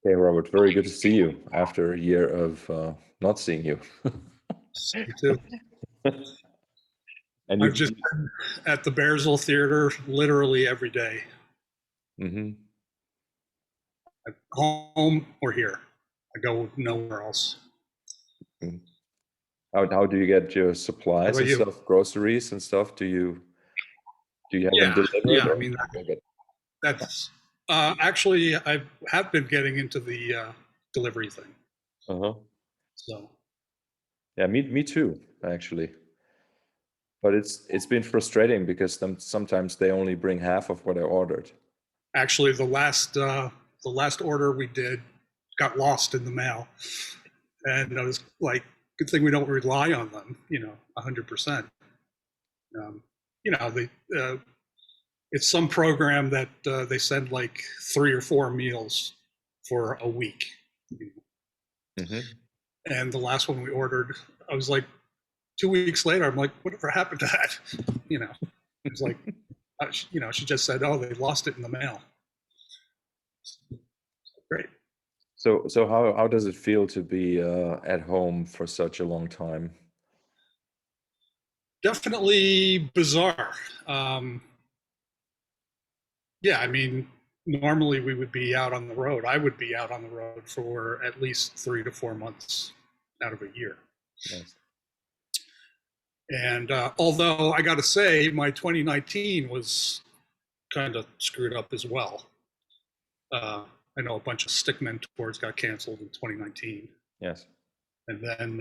Hey, Robert, very good to see you after a year of not seeing you. Me too. And I've you've, just been at the Bearsville Theater literally every day, mhm. home or here. I go nowhere else. Mhm. How do you get your How supplies about and you? stuff, groceries and stuff? Do you have them Yeah, delivered yeah. I or mean, do you get? that's actually I have been getting into the delivery thing. Uh-huh. So Yeah, me too, actually. But it's been frustrating because sometimes they only bring half of what I ordered. actually, the last order we did got lost in the mail, and I was like, good thing we don't rely on them. 100%. Um, they it's some program that they send like 3 or 4 meals for a week. Hmm. And the last one we ordered, I was like, 2 weeks later, I'm like, whatever happened to that? It's like, she just said, oh, they lost it in the mail. Great. So how does it feel to be at home for such a long time? Definitely bizarre. Um, yeah, I mean, normally we would be out on the road. I would be out on the road for at least 3 to 4 months out of a year. Yes. And although I got to say, my 2019 was kind of screwed up as well. Uh, I know a bunch of Stickmen tours got canceled in 2019. Yes. And then,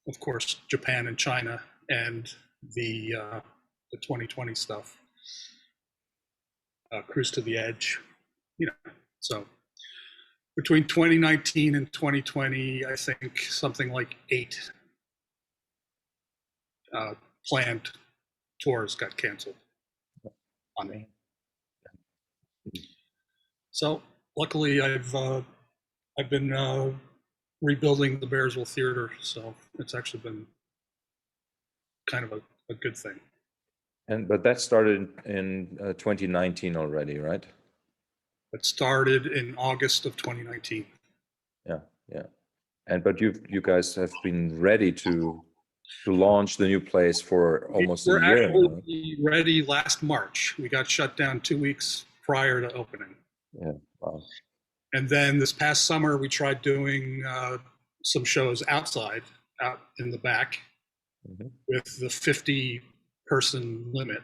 of course, Japan and China and the 2020 stuff, Cruise to the Edge. So between 2019 and 2020, I think something like 8 uh, planned tours got canceled on me. So luckily, I've been rebuilding the Bearsville Theater, so it's actually been kind of a good thing. But that started in 2019 already, right? It started in August of 2019. Yeah, yeah. But you guys have been ready to launch the new place for We almost a were year now. actually ready last March. We got shut down 2 weeks prior to opening. Yeah. Wow. And then this past summer, we tried doing some shows out in the back Hmm. with the 50-person limit.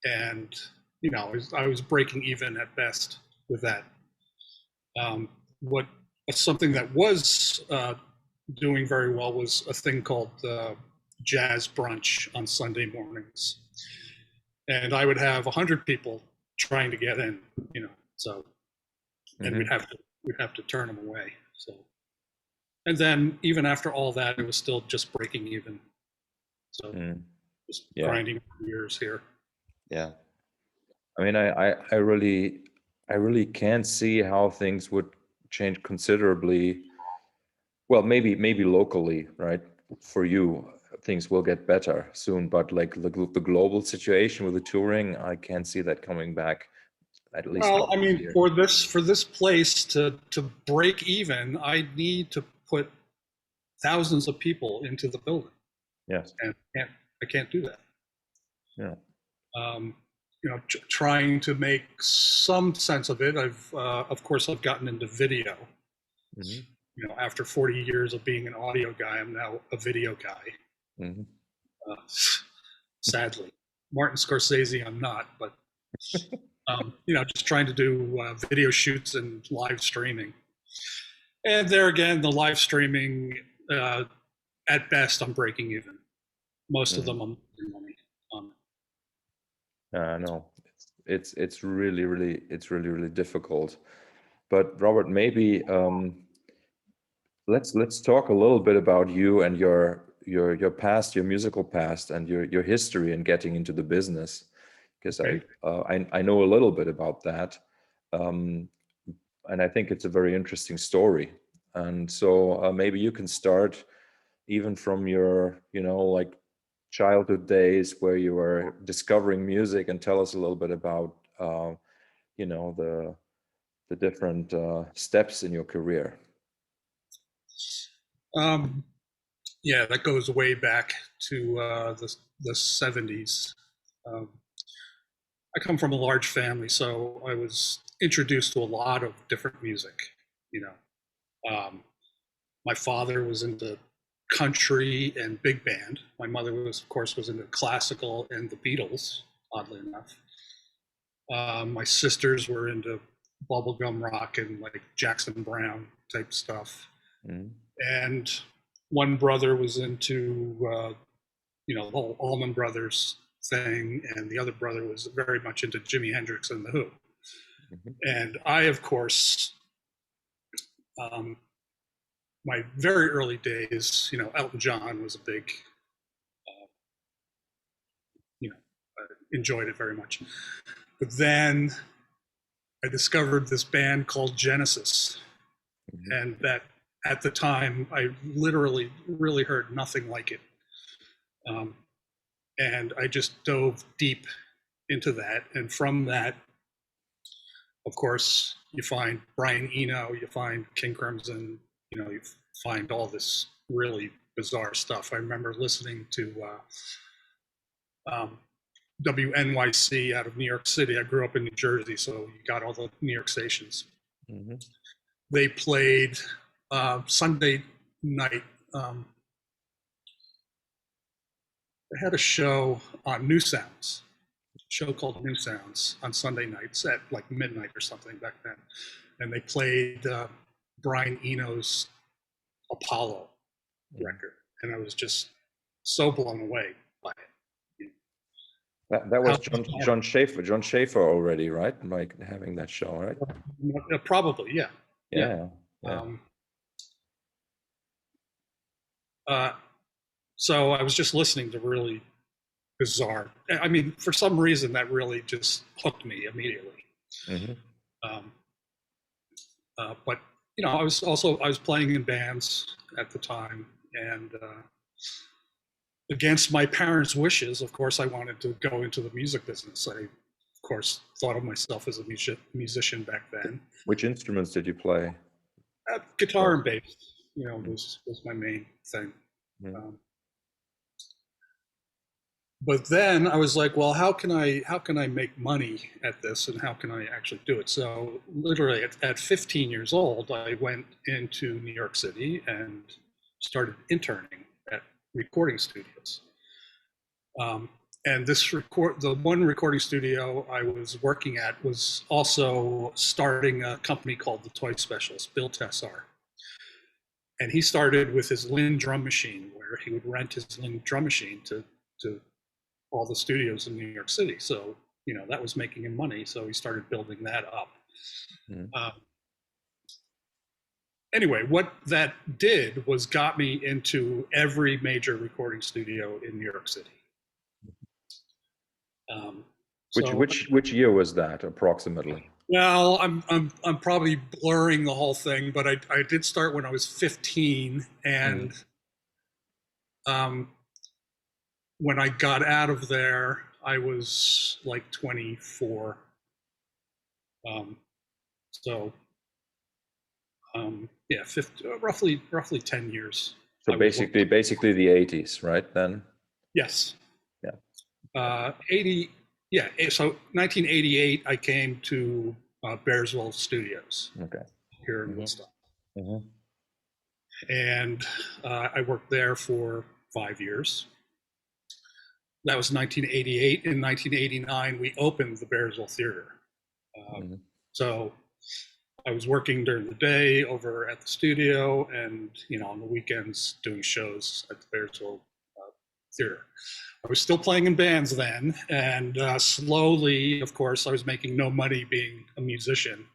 And, I was breaking even at best with that. What Something that was doing very well was a thing called jazz brunch on Sunday mornings, and I would have 100 people trying to get in, so and we'd Hmm. have to we'd have to turn them away. So, and then even after all that, it was still just breaking even. So Mm. just Yeah, grinding years here. yeah. I mean, I really can't see how things would change considerably. Well, maybe locally, right? For you, things will get better soon, but like the global situation with the touring, I can't see that coming back, at least not Well, I this mean, year. for this place to break even, I need to put thousands of people into the building, Yes. and I can't do that. Yeah. Um, trying to make some sense of it. Of course, I've gotten into video. Hmm. After 40 years of being an audio guy, I'm now a video guy. Hmm. Uh, Sadly, Martin Scorsese, I'm not, but just trying to do video shoots and live streaming. And there again, the live streaming, uh, at best, I'm breaking even. Most of Mm. them, I'm making money on. No, it's really difficult. But Robert, maybe let's talk a little bit about you and your past, your musical past, and your history in getting into the business, because Okay. I know a little bit about that, um, and I think it's a very interesting story. And so maybe you can start even from your like childhood days where you were discovering music, and tell us a little bit about the the different steps in your career? Yeah, that goes way back to the 70s. Um, I come from a large family, so I was introduced to a lot of different music. You know, my father was into country and big band. My mother was, of course, was into classical and the Beatles. Oddly enough, my sisters were into bubblegum rock and like Jackson Brown type stuff, Mm. and one brother was into the whole Allman Brothers thing, and the other brother was very much into Jimi Hendrix and the Who. Mm-hmm. And I, of course, um, my very early days, Elton John was a big, you know, enjoyed it very much. But then I discovered this band called Genesis, Mm-hmm. and that at the time I literally really heard nothing like it. Um, and I just dove deep into that. And from that, of course, you find Brian Eno, you find King Crimson, you find all this really bizarre stuff. I remember listening to WNYC out of New York City. I grew up in New Jersey, so you got all the New York stations. Mm-hmm. They played Sunday night. They had a show on New Sounds, a show called New Sounds on Sunday nights at like midnight or something back then. And they played Brian Eno's Apollo record. And I was just so blown away by it. That was John Schaefer. John Schaefer already, right? Like having that show, right? Probably, yeah. Yeah. Um, so I was just listening to really bizarre. I mean, for some reason, that really just hooked me immediately. Mm-hmm. But I was playing in bands at the time, and against my parents' wishes, of course, I wanted to go into the music business. I, of course, thought of myself as a musician back then. Which instruments did you play? Guitar and bass, was my main thing. Mm-hmm. But then I was like, well, how can I make money at this, and how can I actually do it? So literally at 15 years old, I went into New York City and started interning at recording studios. And the one recording studio I was working at was also starting a company called the Toy Specialist, Bill Tessar. And he started with his Linn drum machine, where he would rent his Linn drum machine to all the studios in New York City. So, that was making him money. So he started building that up. Mm. Anyway, what that did was got me into every major recording studio in New York City. Which year was that approximately? Well, I'm probably blurring the whole thing, but I did start when I was 15, and when I got out of there, I was like 24. Yeah, roughly 10 years. So basically the 80s, right then? Yes. Yeah. 80. Yeah. So 1988, I came to Bearsville Studios. Okay. Here in Woodstock. Mm-hmm. And I worked there for 5 years. That was 1988. In 1989, we opened the Bearsville Theater. So I was working during the day over at the studio, and on the weekends doing shows at the Bearsville Theater. I was still playing in bands then, and slowly, of course, I was making no money being a musician,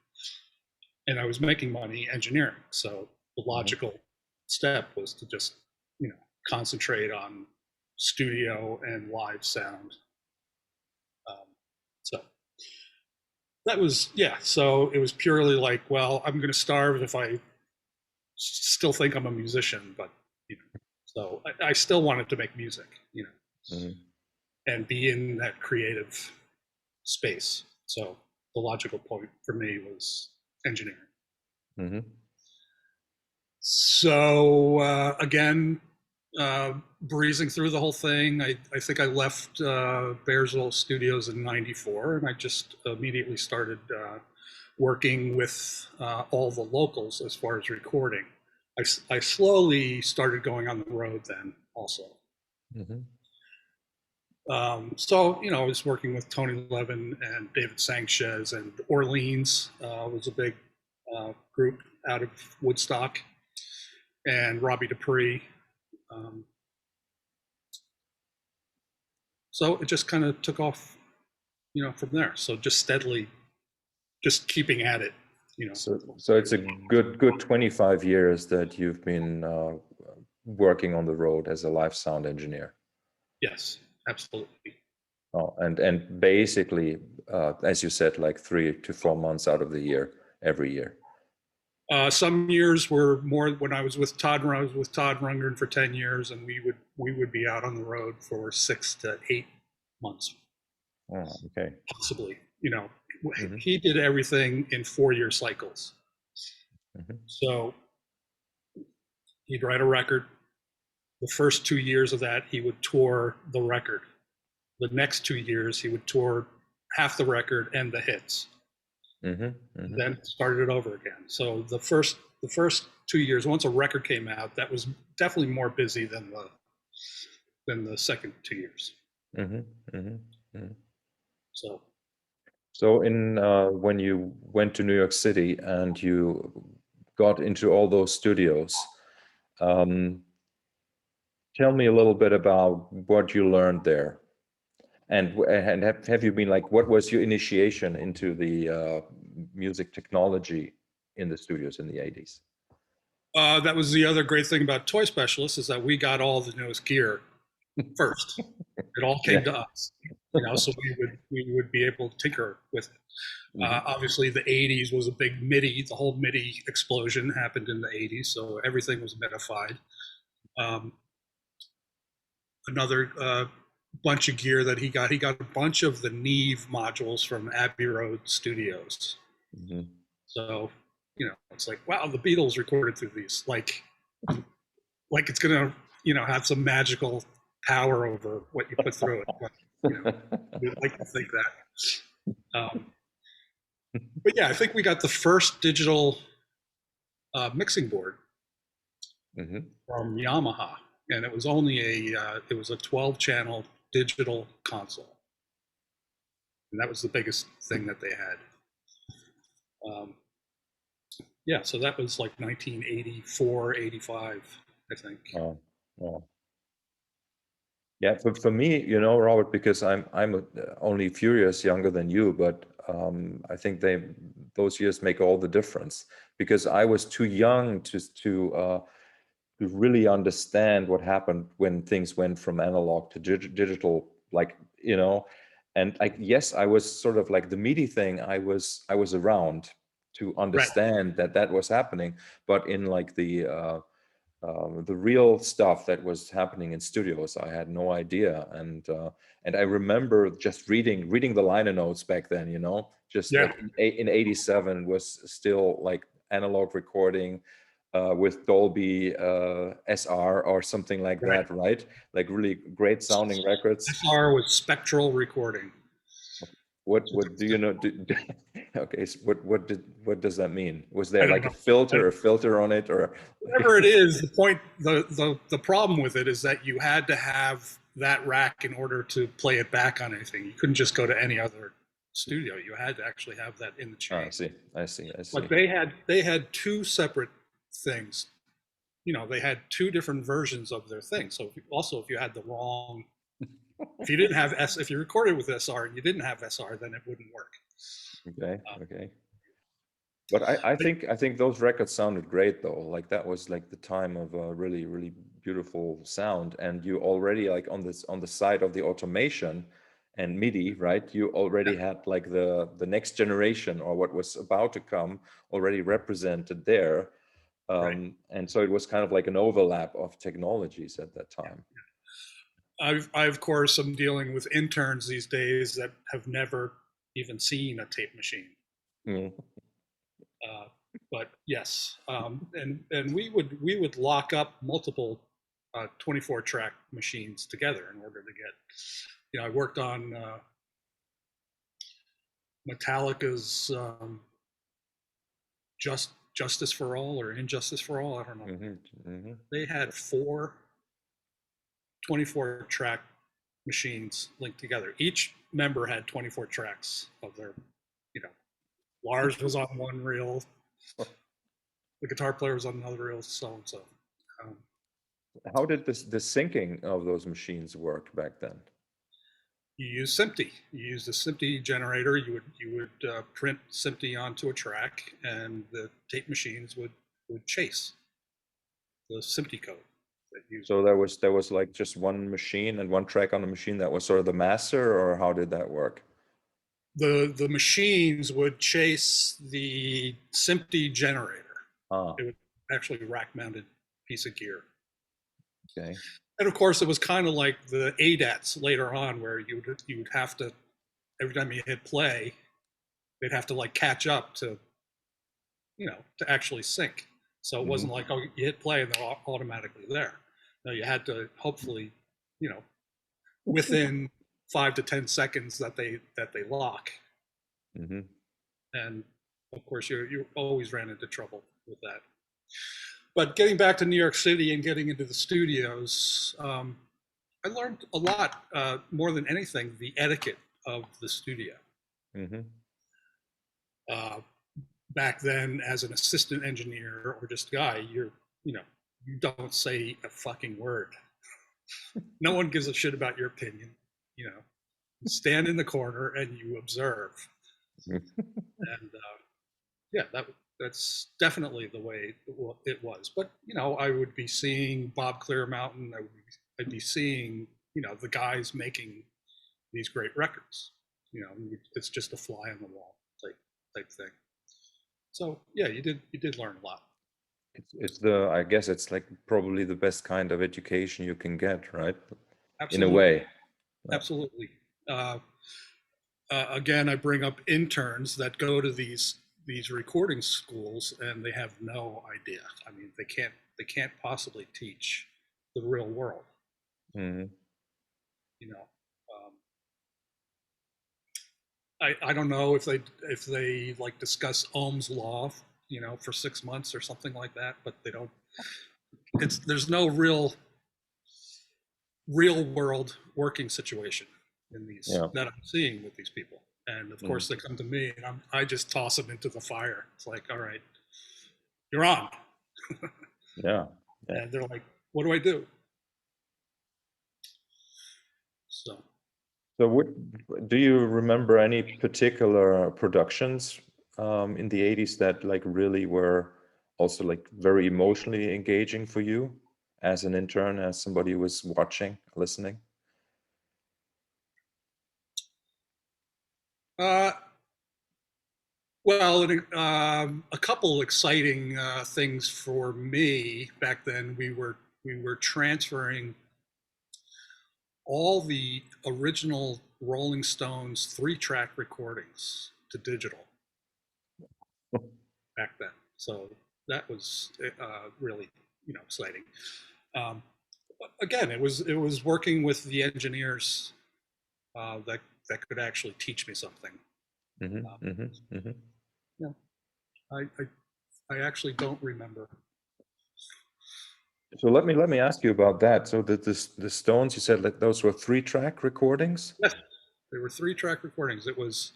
and I was making money engineering. So the logical step was to just concentrate on studio and live sound. So that was, so it was purely like, well, I'm going to starve if I still think I'm a musician, but so I still wanted to make music, and be in that creative space. So the logical point for me was engineering. Mm-hmm. So again, breezing through the whole thing, I think I left Bearsville Studios in '94, and I just immediately started working with all the locals as far as recording. I slowly started going on the road then also. Mm-hmm. So, you know, I was working with Tony Levin and David Sanchez, and Orleans was a big group out of Woodstock, and Robbie Dupree. Um, so it just kind of took off, you know, from there. So just steadily, just keeping at it, you know. So it's a good 25 years that you've been working on the road as a live sound engineer. Yes, absolutely. Oh, and basically, as you said, like 3 to 4 months out of the year, every year. Some years were more when I was with Todd. I was with Todd Rundgren for 10 years, and we would be out on the road for 6 to 8 months, Oh, okay. possibly. You know, Mm-hmm. he did everything in 4-year cycles. Mm-hmm. So he'd write a record. The first 2 years of that, he would tour the record. The next 2 years, he would tour half the record and the hits. Mm-hmm. Mm-hmm. Then started it over again. So the first 2 years, once a record came out, that was definitely more busy than the second 2 years. Mm-hmm. Mm-hmm. Mm-hmm. So So in when you went to New York City and you got into all those studios, um, tell me a little bit about what you learned there. And have you been like, what was your initiation into the music technology in the studios in the 80s? that was the other great thing about Toy Specialists, is that we got all the newest gear first. It all Yeah. came to us, you know. So we would be able to tinker with it. Mm-hmm. Obviously, the '80s was a big MIDI. The whole MIDI explosion happened in the '80s, so everything was modified. Um, another bunch of gear that he got a bunch of the Neve modules from Abbey Road Studios. Mm-hmm. So, you know, it's like, wow, the Beatles recorded through these. Like it's gonna, you know, have some magical power over what you put through it. But, you know, we'd like to think that. But yeah, I think we got the first digital mixing board Mm-hmm. from Yamaha, and it was only it was a 12-channel digital console, and that was the biggest thing that they had. Um, yeah, so that was like 1984, 85, I think. Oh, oh. Yeah, for me, you know, Robert, because I'm only a few years younger than you, but I think those years make all the difference because I was too young to really understand what happened when things went from analog to digital, like, you know. And like, yes, I was sort of like the meaty thing. I was around to Right. understand that that was happening, but in like the real stuff that was happening in studios, I had no idea. And I remember just reading the liner notes back then, you know, just Yeah. like in '87 was still like analog recording with Dolby SR or something like Right. that, right? Like really great sounding records. SR was spectral recording. What do you know? Okay, so what does that mean? Was I there don't like know. a filter on it, or Whatever it is, the problem with it is that you had to have that rack in order to play it back on anything. You couldn't just go to any other studio. You had to actually have that in the I chain. see, I see, I But see. they had two separate things. You know, they had two different versions of their thing. So if you had the wrong, if you didn't have if you recorded with SR and you didn't have SR, then it wouldn't work. Okay, Um, okay. But I but think I think those records sounded great though. Like that was like the time of a really beautiful sound, and you already like on the side of the automation and MIDI, right? You already had like the next generation or what was about to come already represented there, right. and so it was kind of like an overlap of technologies at that time. I of course am dealing with interns these days that have never even seen a tape machine. Mm. But yes, and we would lock up multiple 24 track machines together in order to get. I worked on Metallica's Justice for All or Injustice for All. I don't know. They had 24 track machines linked together. Each member had 24 tracks of their, you know, Lars was on one reel, the guitar player was on another reel, so and so. Um, How did the syncing of those machines work back then? you use SMPTE. You use the SMPTE generator. You would print SMPTE onto a track, and the tape machines would chase the SMPTE code. So there was like just one machine and one track on the machine that was sort of the master, or how did that work? The machines would chase the SMPTE generator. Ah, It was actually a rack-mounted piece of gear. okay. And of course, it was kind of like the ADATs later on, where you would have to, every time you hit play, they'd have to like catch up to, to actually sync. So it wasn't like, oh, you hit play and they're automatically there. No, you had to hopefully, within 5 to 10 seconds that they lock. And of course, you always ran into trouble with that. But getting back to New York City and getting into the studios, I learned a lot, more than anything, the etiquette of the studio. Back then, as an assistant engineer or just guy, you don't say a fucking word. No one gives a shit about your opinion. Stand in the corner and you observe. And yeah, that's definitely the way it was. But I would be seeing Bob Clearmountain. I'd be seeing the guys making these great records. It's just a fly on the wall type thing. So yeah, you did learn a lot. I guess it's like probably the best kind of education you can get, right? Absolutely. In a way. Absolutely. Again, I bring up interns that go to these recording schools and they have no idea. I mean, they can't possibly teach the real world. I don't know if they like discuss Ohm's law, for 6 months or something like that, but they don't. There's no real world working situation in these that I'm seeing with these people. And of course, they come to me, and I just toss them into the fire. It's like, all right, you're on. Yeah. And they're like, what do I do? So do you remember any particular productions in the 80s that like really were also like very emotionally engaging for you as an intern, as somebody who was watching, listening? Well, a couple exciting things for me back then. We were transferring all the original Rolling Stones 3-track recordings to digital back then. So that was really exciting. Again, it was working with the engineers that could actually teach me something. Yeah, I actually don't remember. So let me ask you about that. So the Stones, you said that those were 3-track recordings? Yes, they were 3-track recordings. It was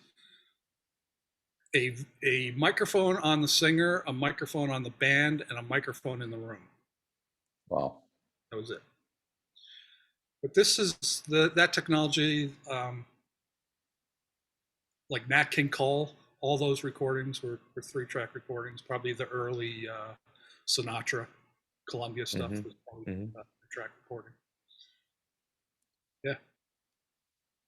a microphone on the singer, a microphone on the band, and a microphone in the room. Wow. That was it. But this is that technology, like Nat King Cole, all those recordings were 3-track recordings. Probably the early Sinatra, Columbia stuff was probably 3-track recording. Yeah.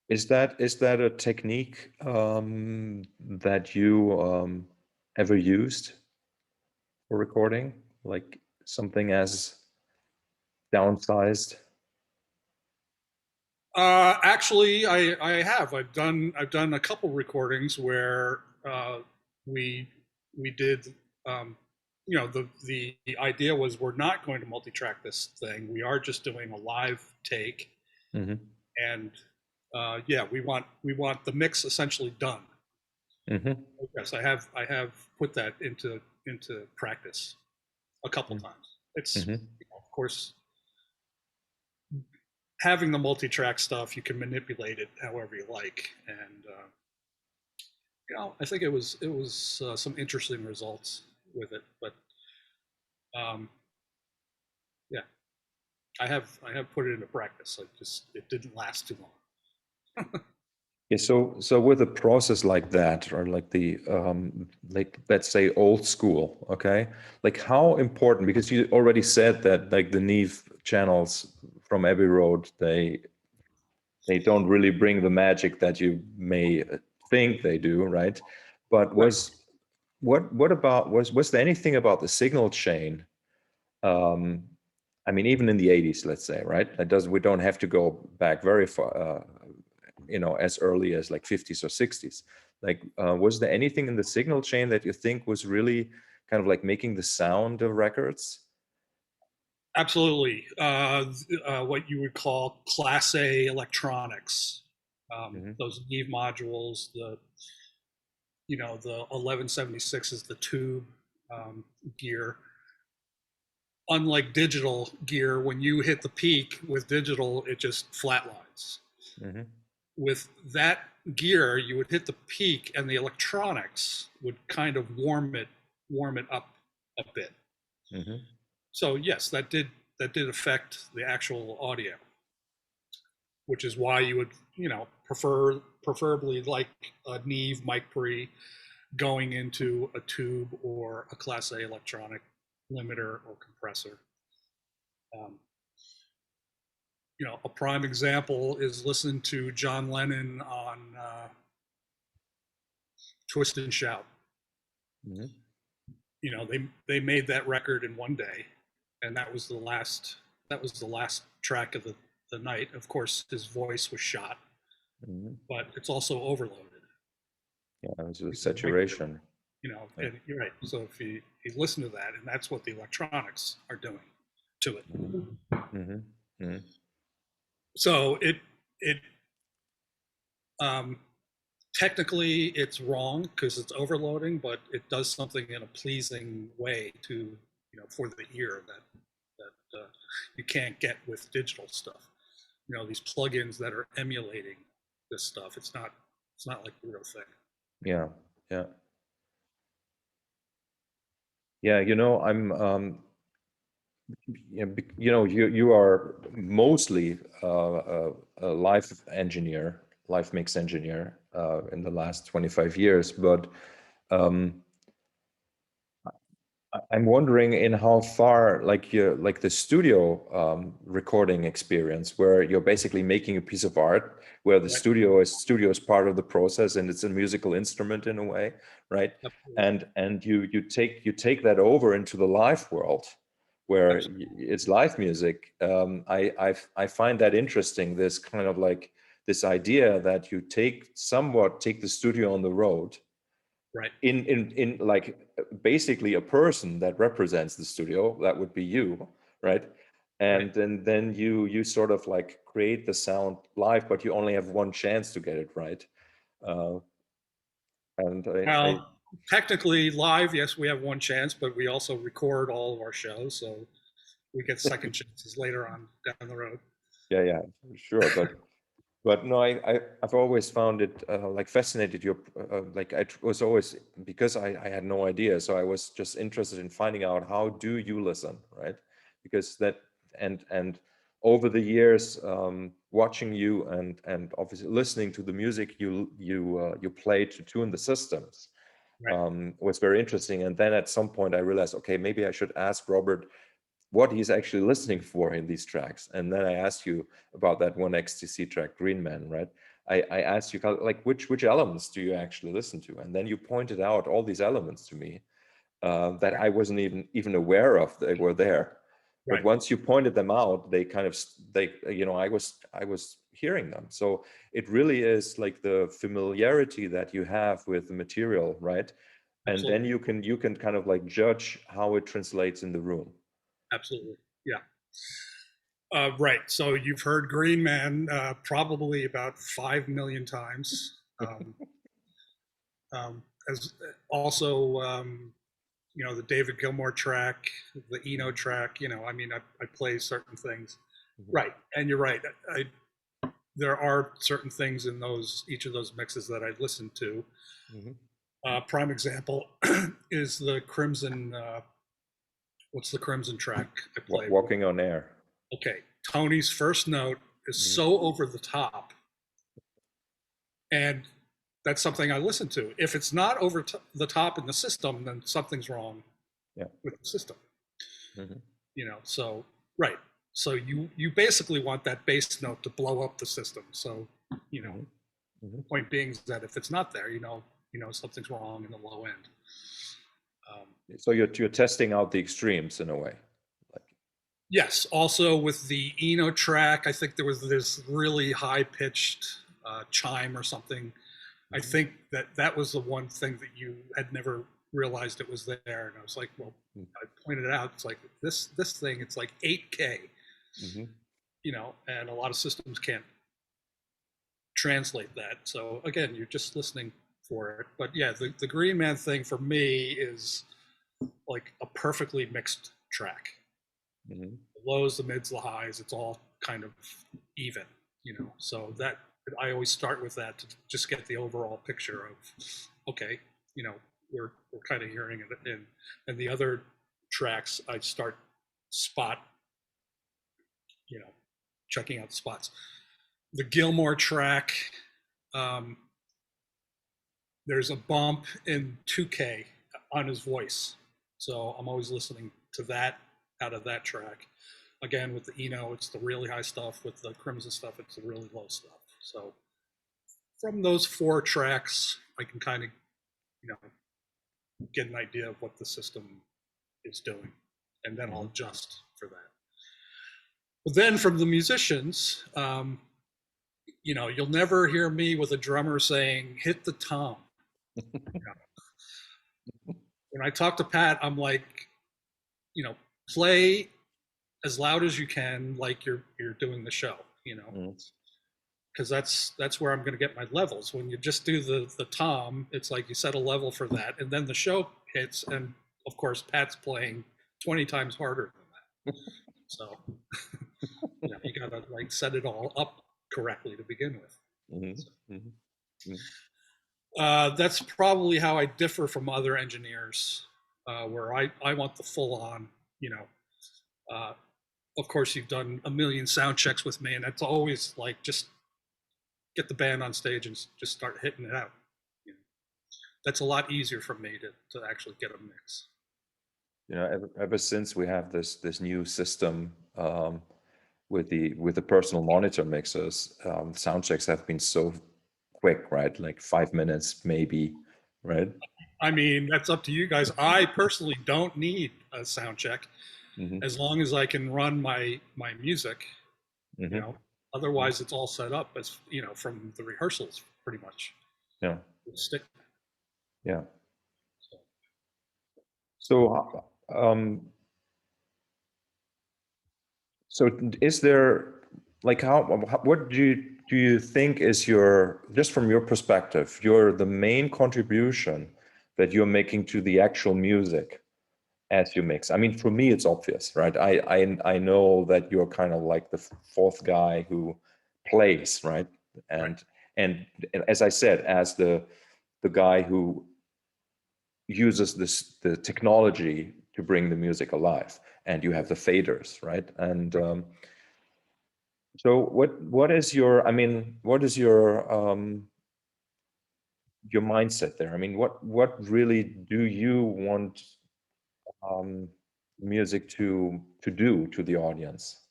Is that a technique that you ever used for recording, like something as downsized? Actually, I have. I've done a couple recordings where we we did, you know, the idea was we're not going to multi-track this thing. We are just doing a live take, Mm-hmm. and yeah, we want the mix essentially done. Mm-hmm. Yes, I have put that into practice a couple times. It's, Mm-hmm. you know, of course, having the multi-track stuff, you can manipulate it however you like, and you know, I think it was some interesting results with it, but um, yeah, I have put it into practice. It didn't last too long. Yeah, so with a process like that, or like the like let's say old school, okay? Like how important, because you already said that like the Neve channels from Abbey Road, they don't really bring the magic that you may think they do, right? But Right. what about was there anything about the signal chain? Um, I mean, even in the 80s, let's say, right? That does we don't have to go back very far, you know, as early as like 50s or 60s. Like, was there anything in the signal chain that you think was really kind of like making the sound of records? Absolutely. What you would call Class A electronics, Hmm. those Neve modules, the 1176 is the tube gear. Unlike digital gear, when you hit the peak with digital, it just flatlines. Hmm. With that gear, you would hit the peak, and the electronics would kind of warm it up a bit. Hmm. So yes, that did affect the actual audio, which is why you would, preferably like a Neve mic pre going into a tube or a Class A electronic limiter or compressor. Um, a prime example is listen to John Lennon on Twist and Shout. Hmm. They made that record in one day, and that was the last track of the night. Of course, his voice was shot, Hmm. but it's also overloaded. Yeah, it was a Because Mike, saturation. Yeah. and you're right. So if you listen to that, and that's what the electronics are doing to it. Hmm. Hmm. So it um, technically it's wrong because it's overloading, but it does something in a pleasing way to for the ear that you can't get with digital stuff. These plugins that are emulating this stuff. It's not like the real thing. Yeah. Yeah. Yeah. I'm yeah, you are mostly a live engineer, live mix engineer in the last 25 years, but um, I'm wondering in how far like the studio recording experience, where you're basically making a piece of art, where the Right? studio is part of the process and it's a musical instrument in a way, right? Absolutely. And you take that over into the live world, where Absolutely. it's live music. I find that interesting. This kind of like this idea that you take the studio on the road Right. in like basically a person that represents the studio, that would be you, right? Right. And then you sort of like create the sound live, but you only have one chance to get it right. uh, and I Well, technically live, yes, we have one chance, but we also record all of our shows, so we get second chances later on down the road. yeah, yeah, sure, but no, I've always found it like fascinated your like was always, because I had no idea, so I was just interested in finding out how do you listen, right? Because that and over the years, watching you and obviously listening to the music you play to tune the systems, Right. was very interesting. And then at some point I realized, okay, maybe I should ask Robert what he's actually listening for in these tracks. And then I asked you about that one XTC track, Green Man, right? I asked you like which elements do you actually listen to, and then you pointed out all these elements to me that Right. I wasn't even aware of they were there. But Right. once you pointed them out, they kind of they I was hearing them. So it really is like the familiarity that you have with the material, right? And then you can kind of like judge how it translates in the room. Absolutely. Yeah. Right. So you've heard Green Man probably about 5 million times. As also, the David Gilmour track, the Eno track, I mean, I play certain things. Mhm. Right. And you're right. There are certain things in each of those mixes that I listen to. Mhm. Prime example is the Crimson. What's the Crimson track I play? Walking on Air. Okay, Tony's first note is Mhm. so over the top, and that's something I listen to. If it's not over the top in the system, then something's wrong Yeah. with the system. Mhm. So right. So you basically want that bass note to blow up the system. So Mhm. the Mhm. point being is that if it's not there, something's wrong in the low end. So you're testing out the extremes in a way. Like, Yes. Also with the Eno track, I think there was this really high pitched chime or something. I Mhm. think that was the one thing that you had never realized it was there, and I was like, well, Mhm. I pointed it out. It's like this thing. It's like 8K, Mhm. and a lot of systems can't translate that. So again, you're just listening for it. But yeah, the Green Man thing for me is like a perfectly mixed track. Mhm. The lows, the mids, the highs, it's all kind of even, So that I always start with that to just get the overall picture of, okay, we're kind of hearing it in, and the other tracks I start spot, you know, checking out the spots. The Gilmour track, um, there's a bump in 2K on his voice, so I'm always listening to that out of that track. Again, with the Eno, it's the really high stuff. With the Crimson stuff, it's the really low stuff. So from those 4 tracks, I can kind of, you know, get an idea of what the system is doing, and then I'll Mhm. adjust for that. But then from the musicians, you'll never hear me with a drummer saying, hit the tom. When I talk to Pat, I'm like, play as loud as you can, like you're doing the show, Mhm. because that's where I'm going to get my levels. When you just do the tom, it's like you set a level for that, and then the show hits, and of course Pat's playing 20 times harder than that. So you got to like set it all up correctly to begin with. Mhm. Mhm. Mhm. That's probably how I differ from other engineers, where I want the full on, you know. Uh, of course, you've done a million sound checks with me, and that's always like just get the band on stage and just start hitting it out. That's a lot easier for me to actually get a mix. Ever since we have this new system with the personal monitor mixers, sound checks have been so quick, right? Like 5 minutes, maybe, right? I mean, that's up to you guys. I personally don't need a sound check Hmm. as long as I can run my music. You know, Hmm. otherwise it's all set up as from the rehearsals, pretty much. Yeah, Stick. yeah. So, so is there like what do you think is your, just from your perspective, the main contribution that you're making to the actual music as you mix? I mean, for me, it's obvious, right? I know that you're kind of like the fourth guy who plays, right? Right. And as I said, as the guy who uses the technology to bring the music alive, and you have the faders, right? And so what is your, I mean, what is your mindset there? I mean, what really do you want um, music to do to the audience?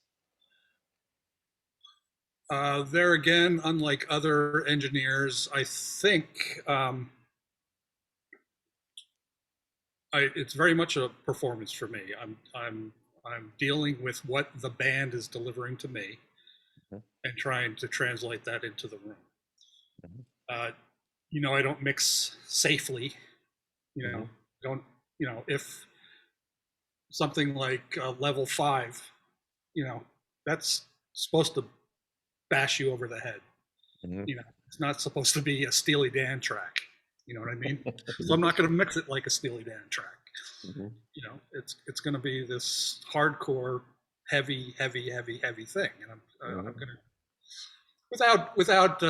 There again, unlike other engineers, I think it's very much a performance for me. I'm dealing with what the band is delivering to me Mhm. and trying to translate that into the room. Mhm. Uh, I don't mix safely. You know, Hmm. don't, if something like level 5, that's supposed to bash you over the head. Hmm. It's not supposed to be a Steely Dan track. You know what I mean? So I'm not going to mix it like a Steely Dan track. Hmm. It's going to be this hardcore, heavy, heavy, heavy, heavy thing, and I'm Hmm. going to, without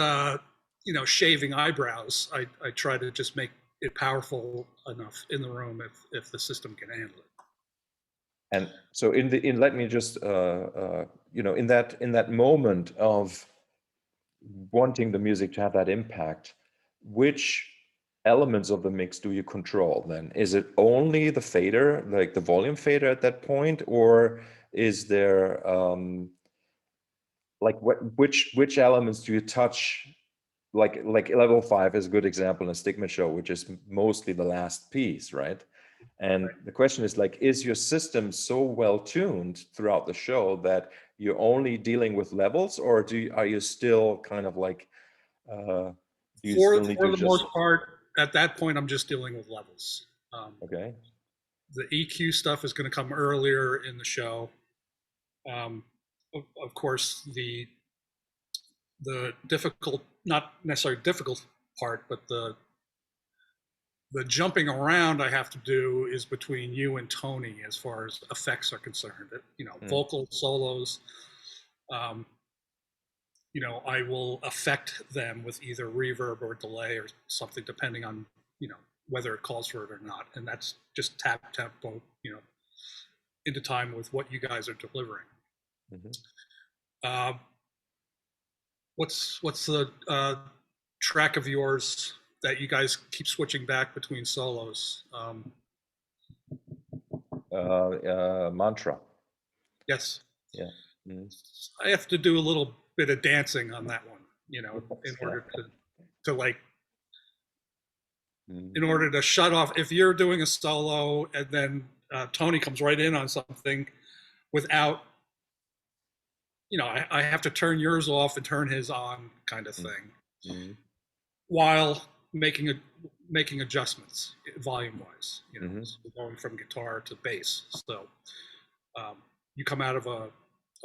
shaving eyebrows. I try to just make it powerful enough in the room if the system can handle it. And so let me just in that moment of wanting the music to have that impact, which elements of the mix do you control then? Is it only the fader, like the volume fader at that point, or is there like which elements do you touch? Like level 5 is a good example in a Stigma show, which is mostly the last piece, right? And the question is, like, is your system so well tuned throughout the show that you're only dealing with levels, or are you still kind of like, do you For still need for to the just, most part, at that point, I'm just dealing with levels. okay? The EQ stuff is going to come earlier in the show. Of course, the difficult, not necessarily difficult part, but the jumping around I have to do is between you and Tony as far as effects are concerned. Mm, Vocal solos. Um, I will affect them with either reverb or delay or something, depending on whether it calls for it or not, and that's just tap tempo, into time with what you guys are delivering. mhm. Uh, what's the track of yours that you guys keep switching back between solos? Mantra. Yes, Yeah. Mm. I have to do a little bit of dancing on that one, in Yeah. order to like Mm. in order to shut off. If you're doing a solo and then Tony comes right in on something without, I have to turn yours off and turn his on, kind of Mm. thing, Mm. while making adjustments volume wise. Mhm. So going from guitar to bass. So you come out of a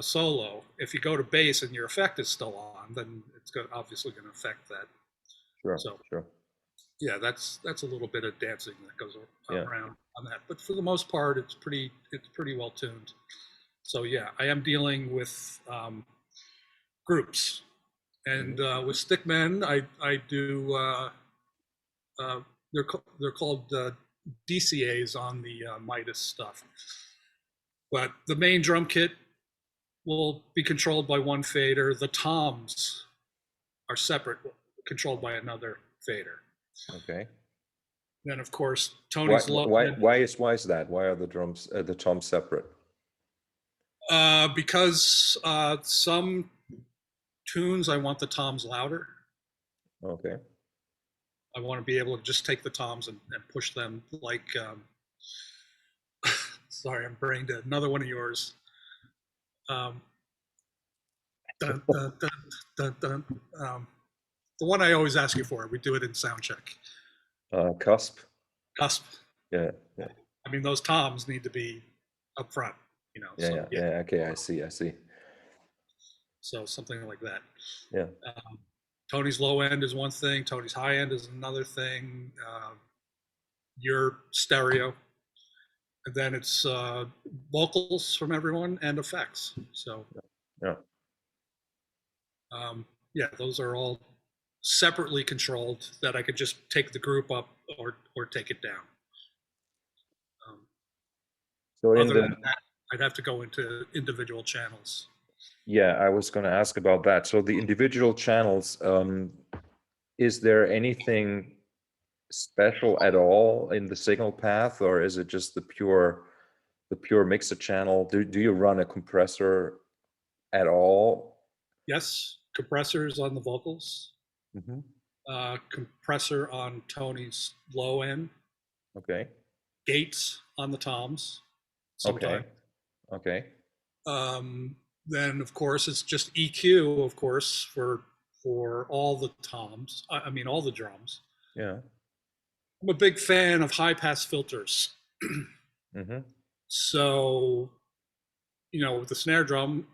solo. If you go to bass and your effect is still on, then it's obviously going to affect that. Sure, So sure. yeah, that's a little bit of dancing that goes Yeah. around on that. But for the most part, it's pretty well tuned. So yeah, I am dealing with groups, and Mhm. with Stickmen, I do. They're called DCAs on the Midas stuff, but the main drum kit will be controlled by one fader. The toms are separate, controlled by another fader. Okay. Then of course Why Tony's low why end. why is that? Why are the toms separate? Because some tunes I want the toms louder. Okay. I want to be able to just take the toms and push them like. Sorry, I'm brain dead. Another one of yours. Um, dun, dun, dun, dun, dun. The one I always ask you for. We do it in sound check. Cusp. Cusp. Yeah, yeah, I mean, those toms need to be up front. yeah, So yeah, yeah. yeah. Okay, I see, I see. So something like that. Yeah. Um, Tony's low end is one thing. Tony's high end is another thing. Your stereo, and then it's vocals from everyone and effects. So Yeah. yeah, those are all separately controlled that I could just take the group up or take it down. Um, So in Other the than that, I'd have to go into individual channels. Yeah, I was going to ask about that. So the individual channels, is there anything special at all in the signal path, or is it just the pure mixer channel? Do you run a compressor at all? Yes, compressors on the vocals, Hmm. compressor on Tony's low end, Okay. gates on the toms sometimes. Okay. Okay. Then of course it's just EQ, of course, for all the toms. I mean all the drums. Yeah. I'm a big fan of high pass filters. Mm-hmm. So, with the snare drum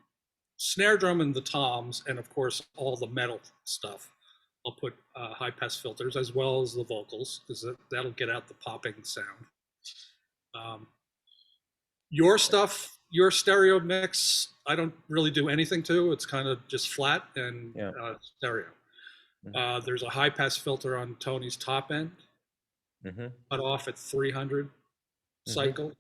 and the toms, and of course all the metal stuff, I'll put high pass filters as well as the vocals because that'll get out the popping sound. Um, your stuff, your stereo mix, I don't really do anything to. It's kind of just flat and Yeah. stereo. Mm-hmm. There's a high pass filter on Tony's top end, Mm-hmm. cut off at 300 Mm-hmm. cycles.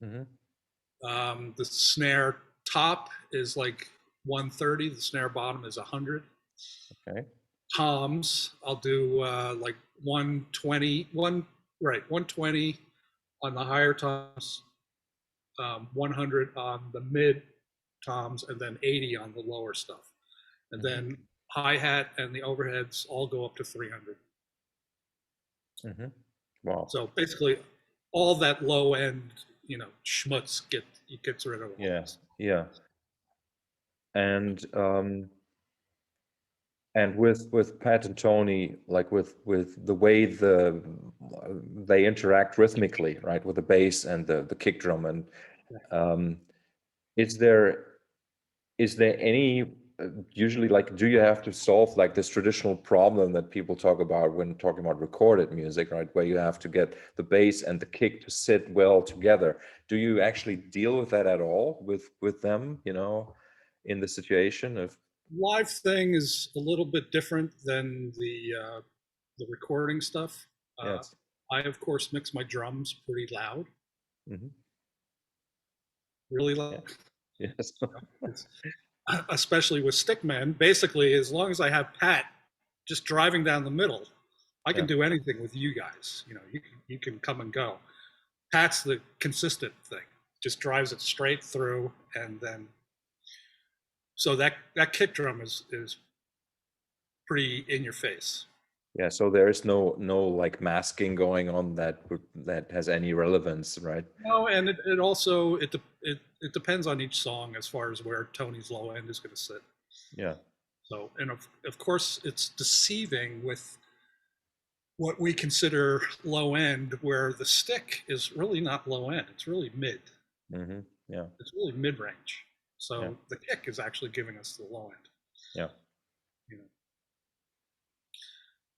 Mm-hmm. The snare top is like 130. The snare bottom is 100. Okay. Toms, I'll do like 120, 120 on the higher toms, 100 on the mid toms, and then 80 on the lower stuff. And Mm-hmm. then hi hat and the overheads all go up to 300. Mm-hmm. Wow. So basically, all that low end, schmutz gets rid of all Yeah. this. Yeah. And with Pat and Tony, like with the way they interact rhythmically, right, with the bass and the kick drum, and um, is there any usually, like, do you have to solve like this traditional problem that people talk about when talking about recorded music, right, where you have to get the bass and the kick to sit well together? Do you actually deal with that at all with them, in the situation of? Live thing is a little bit different than the recording stuff. Uh, Yes. I of course mix my drums pretty loud, Hmm. really Yeah. loud. Yes. It's, especially with Stickman. Basically, as long as I have Pat just driving down the middle, I Yeah. can do anything with you guys. You can come and go. Pat's the consistent thing. Just drives it straight through, and then so that kick drum is pretty in your face. Yeah, so there is no like masking going on that has any relevance, right? No, and it also it depends on each song as far as where Tony's low end is going to sit. Yeah. So, and of course, it's deceiving with what we consider low end, where the stick is really not low end. It's really mid. Mm-hmm. Yeah. It's really mid range. Yeah. So the kick is actually giving us the low end. Yeah. You know,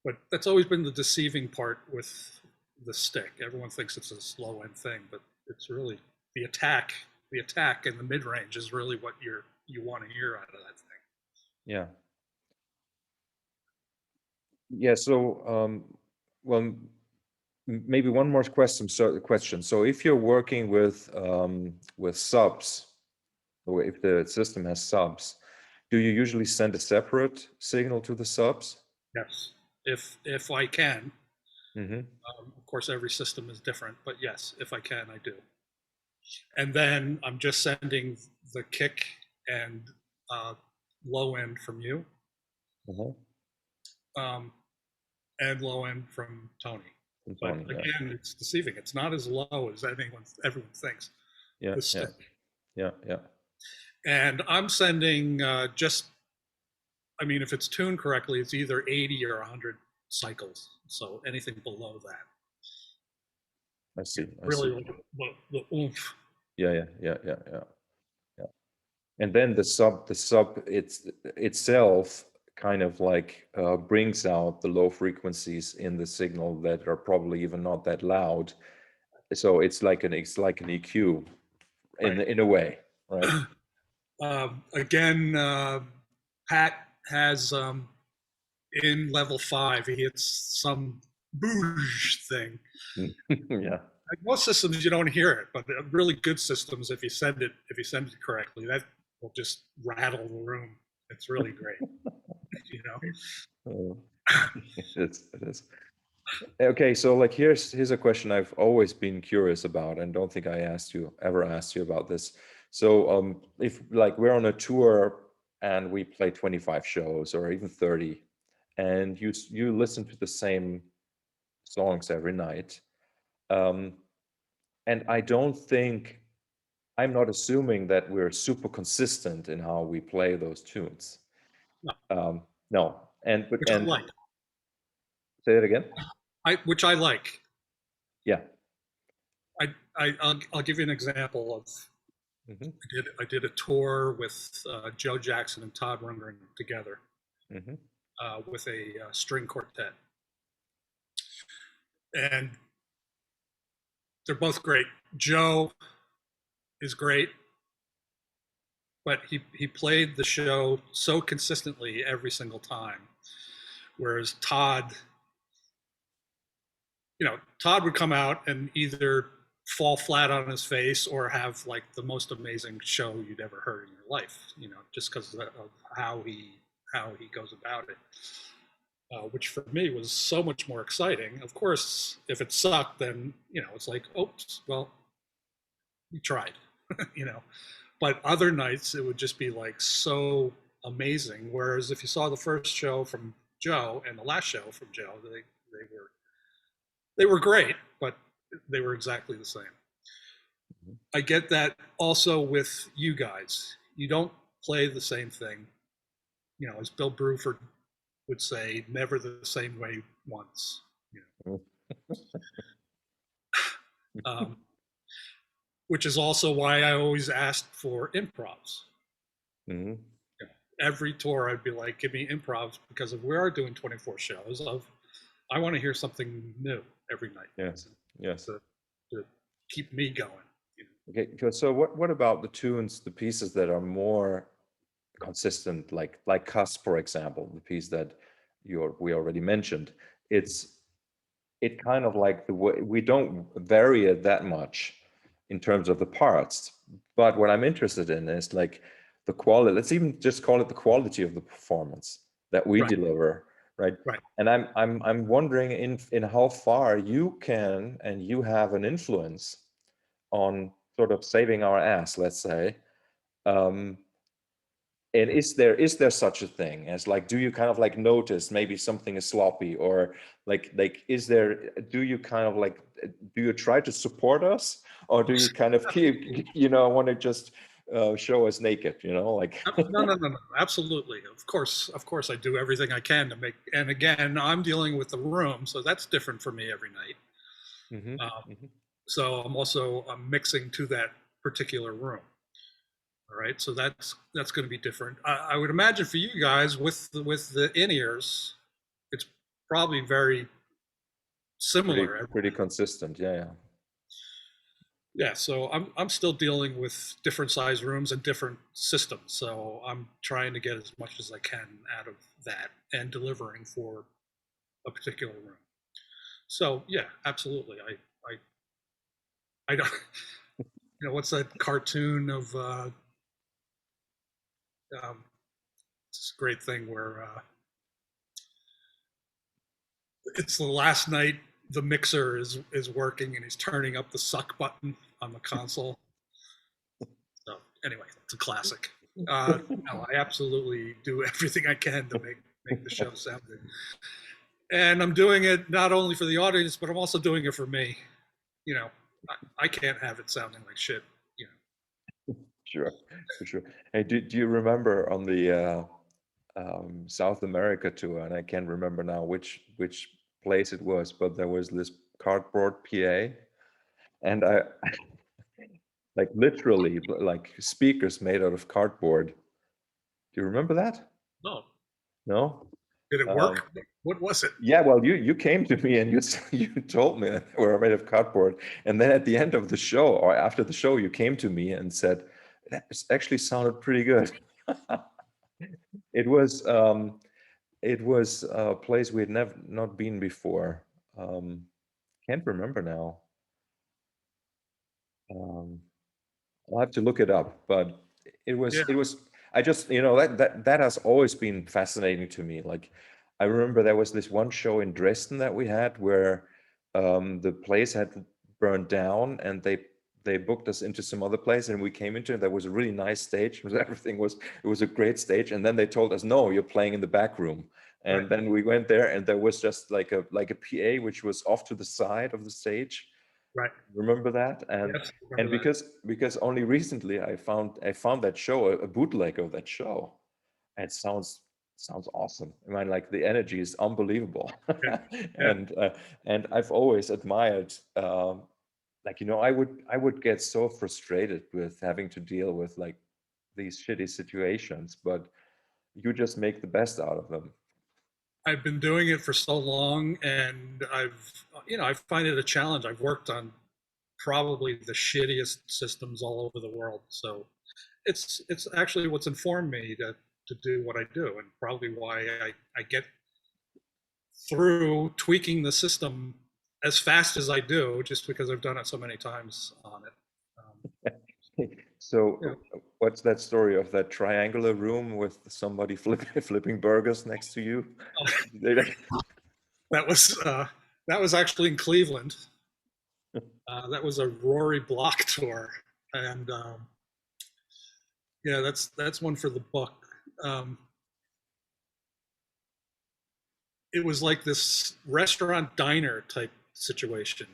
but that's always been the deceiving part with the stick. Everyone thinks it's this low end thing, but it's really the attack. The attack in the mid range is really what you want to hear out of that thing. Yeah. Yeah. So, well, maybe one more question. So if you're working with subs, or if the system has subs, do you usually send a separate signal to the subs? Yes, if I can. Mm-hmm. Of course, every system is different, but yes, if I can, I do. And then I'm just sending the kick and uh, low end from you, Mm-hmm. um, and low end from Tony. From But Tony, yeah. again, it's deceiving. It's not as low as everyone thinks. Yeah. The Yeah. stick. Yeah. Yeah. And I'm sending just. I mean, if it's tuned correctly, it's either 80 or 100 cycles. So anything below that, I see. I see. really the oomph. Yeah. Yeah. Yeah. Yeah. Yeah. Yeah. And then the sub itself kind of like brings out the low frequencies in the signal that are probably even not that loud. So it's like an EQ Right. in a way, right? Again, Pat has in level 5, he hits some boosh thing. Yeah. Like most systems, you don't hear it, but really good systems, if you send it correctly, that will just rattle the room. It's really great, you know. Uh, it is. Okay, so like here's a question I've always been curious about, and don't think I ever asked you about this. So if like we're on a tour and we play 25 shows or even 30, and you listen to the same songs every night, um, and I'm not assuming that we're super consistent in how we play those tunes. No, No, and which I like. say it again. Which I like. Yeah. I'll give you an example of Hmm. I did a tour with Joe Jackson and Todd Rundgren together Hmm. with a string quartet, and they're both great. Joe is great, but he played the show so consistently every single time, whereas Todd, Todd would come out and either fall flat on his face or have like the most amazing show you'd ever heard in your life, just because of how he goes about it. Which for me was so much more exciting. Of course, if it sucked, then it's like, oops, well, we tried, you know. But other nights it would just be like so amazing. Whereas if you saw the first show from Joe and the last show from Joe, they were great, but they were exactly the same. I get that also with you guys. You don't play the same thing. As Bill Bruford would say, never the same way once. Um, which is also why I always asked for improvs. Hmm. Every tour, I'd be like, give me improvs because if we are doing 24 shows, I want to hear something new every night. Yes. Yes. To keep me going. Okay. So what about the tunes, the pieces that are more consistent, like Cuss, for example, the piece that we already mentioned? It kind of like the way we don't vary it that much in terms of the parts. But what I'm interested in is like the quality. Let's even just call it the quality of the performance that we Right. deliver, right? Right. And I'm wondering in how far you can and you have an influence on sort of saving our ass, let's say. Um, and is there such a thing as like, do you kind of like notice maybe something is sloppy, or like is there, do you kind of like, do you try to support us, or do you kind of keep, want to just show us naked, like? No, no, no, no, absolutely. Of course, I do everything I can to make. And again, I'm dealing with the room, so that's different for me every night. Hmm. Um, Hmm. so I'm mixing to that particular room. All right, so that's going to be different. I would imagine for you guys with the in ears, it's probably very pretty similar. pretty consistent, yeah. Yeah, so I'm still dealing with different size rooms and different systems. So I'm trying to get as much as I can out of that and delivering for a particular room. So yeah, absolutely. I don't what's that cartoon of this great thing where it's the last night the mixer is working and he's turning up the suck button on the console. So anyway, it's a classic. No, I absolutely do everything I can to make the show sound good, and I'm doing it not only for the audience, but I'm also doing it for me. You know, I can't have it sounding like shit. You Sure, for sure. Hey, do you remember on the South America tour, and I can't remember now which place it was, but there was this cardboard PA, and I like literally like speakers made out of cardboard. Do you remember that? know, no, No? did it Um, work? What was it? yeah, well, you came to me and you told me that they were made of cardboard, and then at the end of the show or after the show, you came to me and said that actually sounded pretty good. It was a place we had never not been before. Um, can't remember now. Um, I'll have to look it up, but Yeah, it was I just, that has always been fascinating to me. Like I remember there was this one show in Dresden that we had where the place had burned down, and they booked us into some other place, and we came into it. There was a really nice stage. Everything was, it was a great stage, and then they told us, no, you're playing in the back room. right, And then we went there, and there was just like a PA which was off to the side of the stage. right. Remember that? And Yes, and remember that. because only recently I found that show, a bootleg of that show. It sounds sounds awesome. I mean, like the energy is unbelievable. Yeah, yeah. And I've always admired, like, I would get so frustrated with having to deal with like these shitty situations, but you just make the best out of them. I've been doing it for so long, and I find it a challenge. I've worked on probably the shittiest systems all over the world, so it's actually what's informed me to do what I do, and probably why I get through tweaking the system as fast as I do, just because I've done it so many times on it. Yeah, So, what's that story of that triangular room with somebody flipping burgers next to you? that was uh, that was actually in Cleveland. That was a Rory Block tour, and yeah, that's one for the book. Um, it was like this restaurant diner type situation.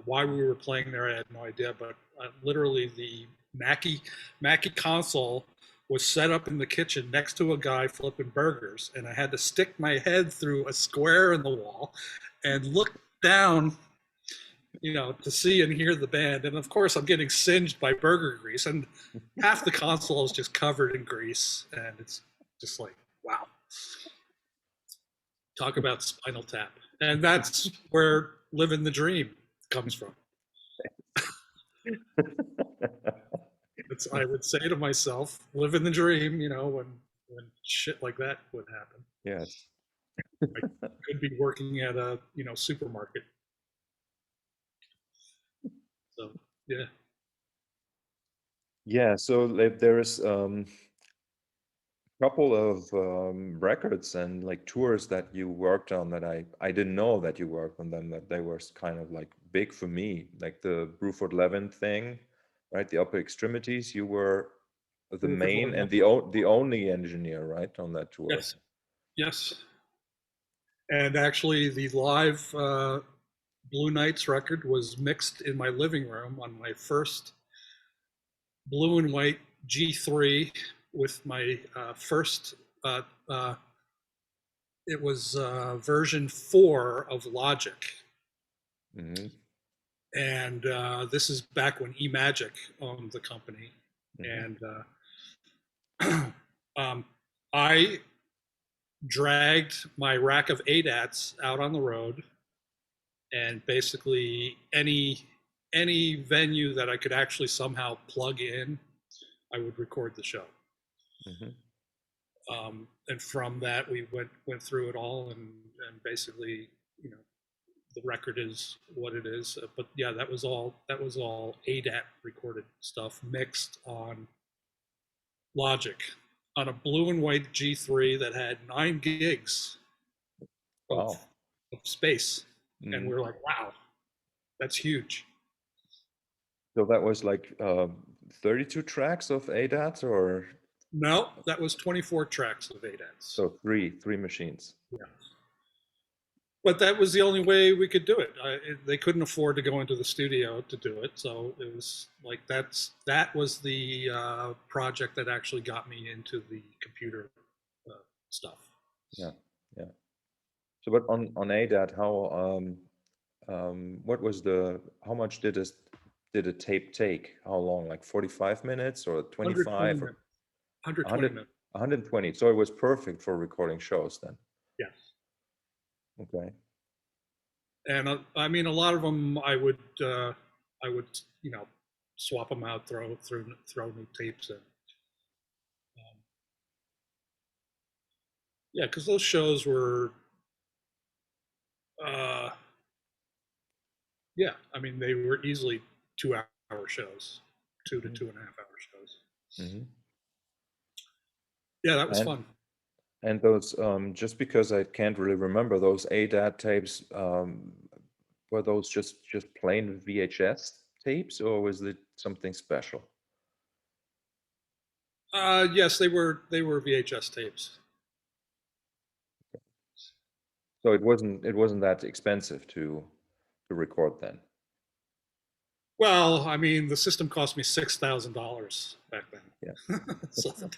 Why we were playing there, I had no idea, but literally the Mackie console was set up in the kitchen next to a guy flipping burgers, and I had to stick my head through a square in the wall and look down, to see and hear the band. And of course, I'm getting singed by burger grease, and half the console is just covered in grease, and it's just like, wow. Talk about Spinal Tap. And that's where living the dream comes from. I would say to myself, living the dream, when shit like that would happen. Yes. I could be working at a, supermarket. So, yeah. Yeah, so like, there's couple of records and like tours that you worked on that I didn't know that you worked on them, that they were kind of like big for me, like the Bruford Levin thing, right? The upper extremities. You were the main and the only engineer, right, on that tour. Yes. Yes. And actually, the live Blue Nights record was mixed in my living room on my first blue and white G3 with my first, uh, uh, it was version 4 of Logic. Mm-hmm. And this is back when eMagic owned the company. Mm-hmm. And I dragged my rack of ADATs out on the road, and basically any venue that I could actually somehow plug in, I would record the show. Mm-hmm. And from that, we went through it all, and basically, the record is what it is. But yeah, that was all ADAT recorded stuff mixed on Logic on a blue and white G3 that had 9 gigs of, Wow. of space, and Mm-hmm. we're like, wow, that's huge. So that was like 32 tracks of ADAT, or No, that was 24 tracks of ADATs. so three machines. Yeah. But that was the only way we could do it. They couldn't afford to go into the studio to do it, so it was like that was the project that actually got me into the computer stuff. Yeah, yeah. So, but on ADAT, what was how much did a tape take? How long? Like 45 minutes or 120 25 or minutes. 120 100, minutes. 120? So it was perfect for recording shows then. Yes. Okay. And I mean, a lot of them I would swap them out, throw new tapes in. Yeah, because those shows were, uh, yeah, I mean, they were easily 2 hour shows, 2 to Mhm. 2.5 hour shows. Mhm. Yeah, that was And fun. and those just because I can't really remember those ADAT tapes, were those just plain VHS tapes, or was it something special? Yes, they were VHS tapes. So it wasn't that expensive to record then. Well, I mean, the system cost me $6,000 back then. Yeah. So the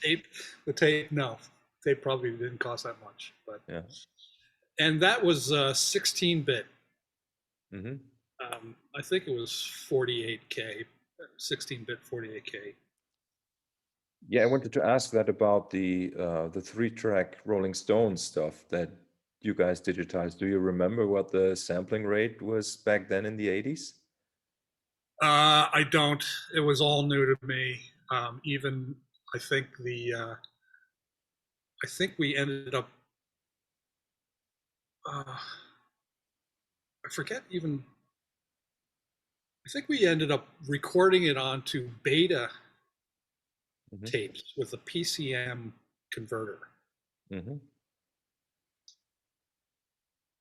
tape, no. they probably didn't cost that much, but Yeah. and that was 16-bit. Hmm. I think it was 48K, 16-bit 48K. Yeah, I wanted to ask that about the 3-track Rolling Stones stuff that you guys digitized. Do you remember what the sampling rate was back then in the 80s? I don't. It was all new to me. Even I think I think we ended up. I forget even. I think we ended up recording it onto beta Hmm. tapes with a PCM converter. Hmm.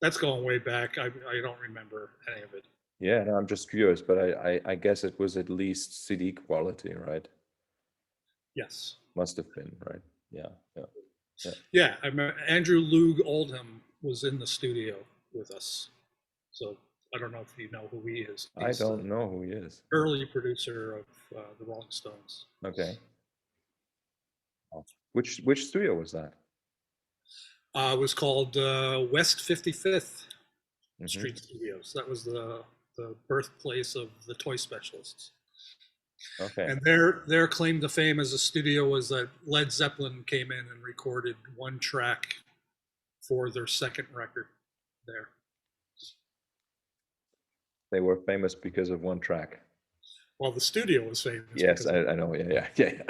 That's going way back. I don't remember any of it. Yeah, no, I'm just curious, but I guess it was at least CD quality, right? Yes. Must have been, right? Yeah, yeah, yeah. Yeah. I remember Andrew Loog Oldham was in the studio with us. So I don't know if you know who he is. I He's don't the know who he is. early producer of the Rolling Stones. Okay. Oh. Which studio was that? It was called West 55th Hmm. Street Studios. That was the birthplace of the Toy Specialists. Okay. And their claim to fame as a studio was that Led Zeppelin came in and recorded one track for their second record there. They were famous because of one track. Well, the studio was famous Yes, because of I know. Yeah, yeah,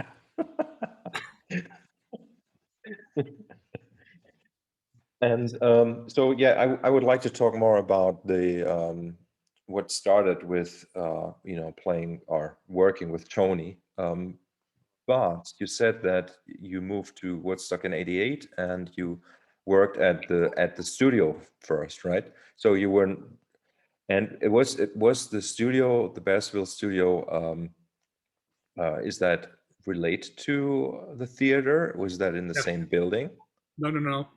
yeah. And so, yeah, I would like to talk more about the what started with playing or working with Tony. But you said that you moved to Woodstock in '88, and you worked at the studio first, right? So you were, and it was the studio, the Bassville studio. Is that related to the theater? Was that in the yeah. same building? No, no, no.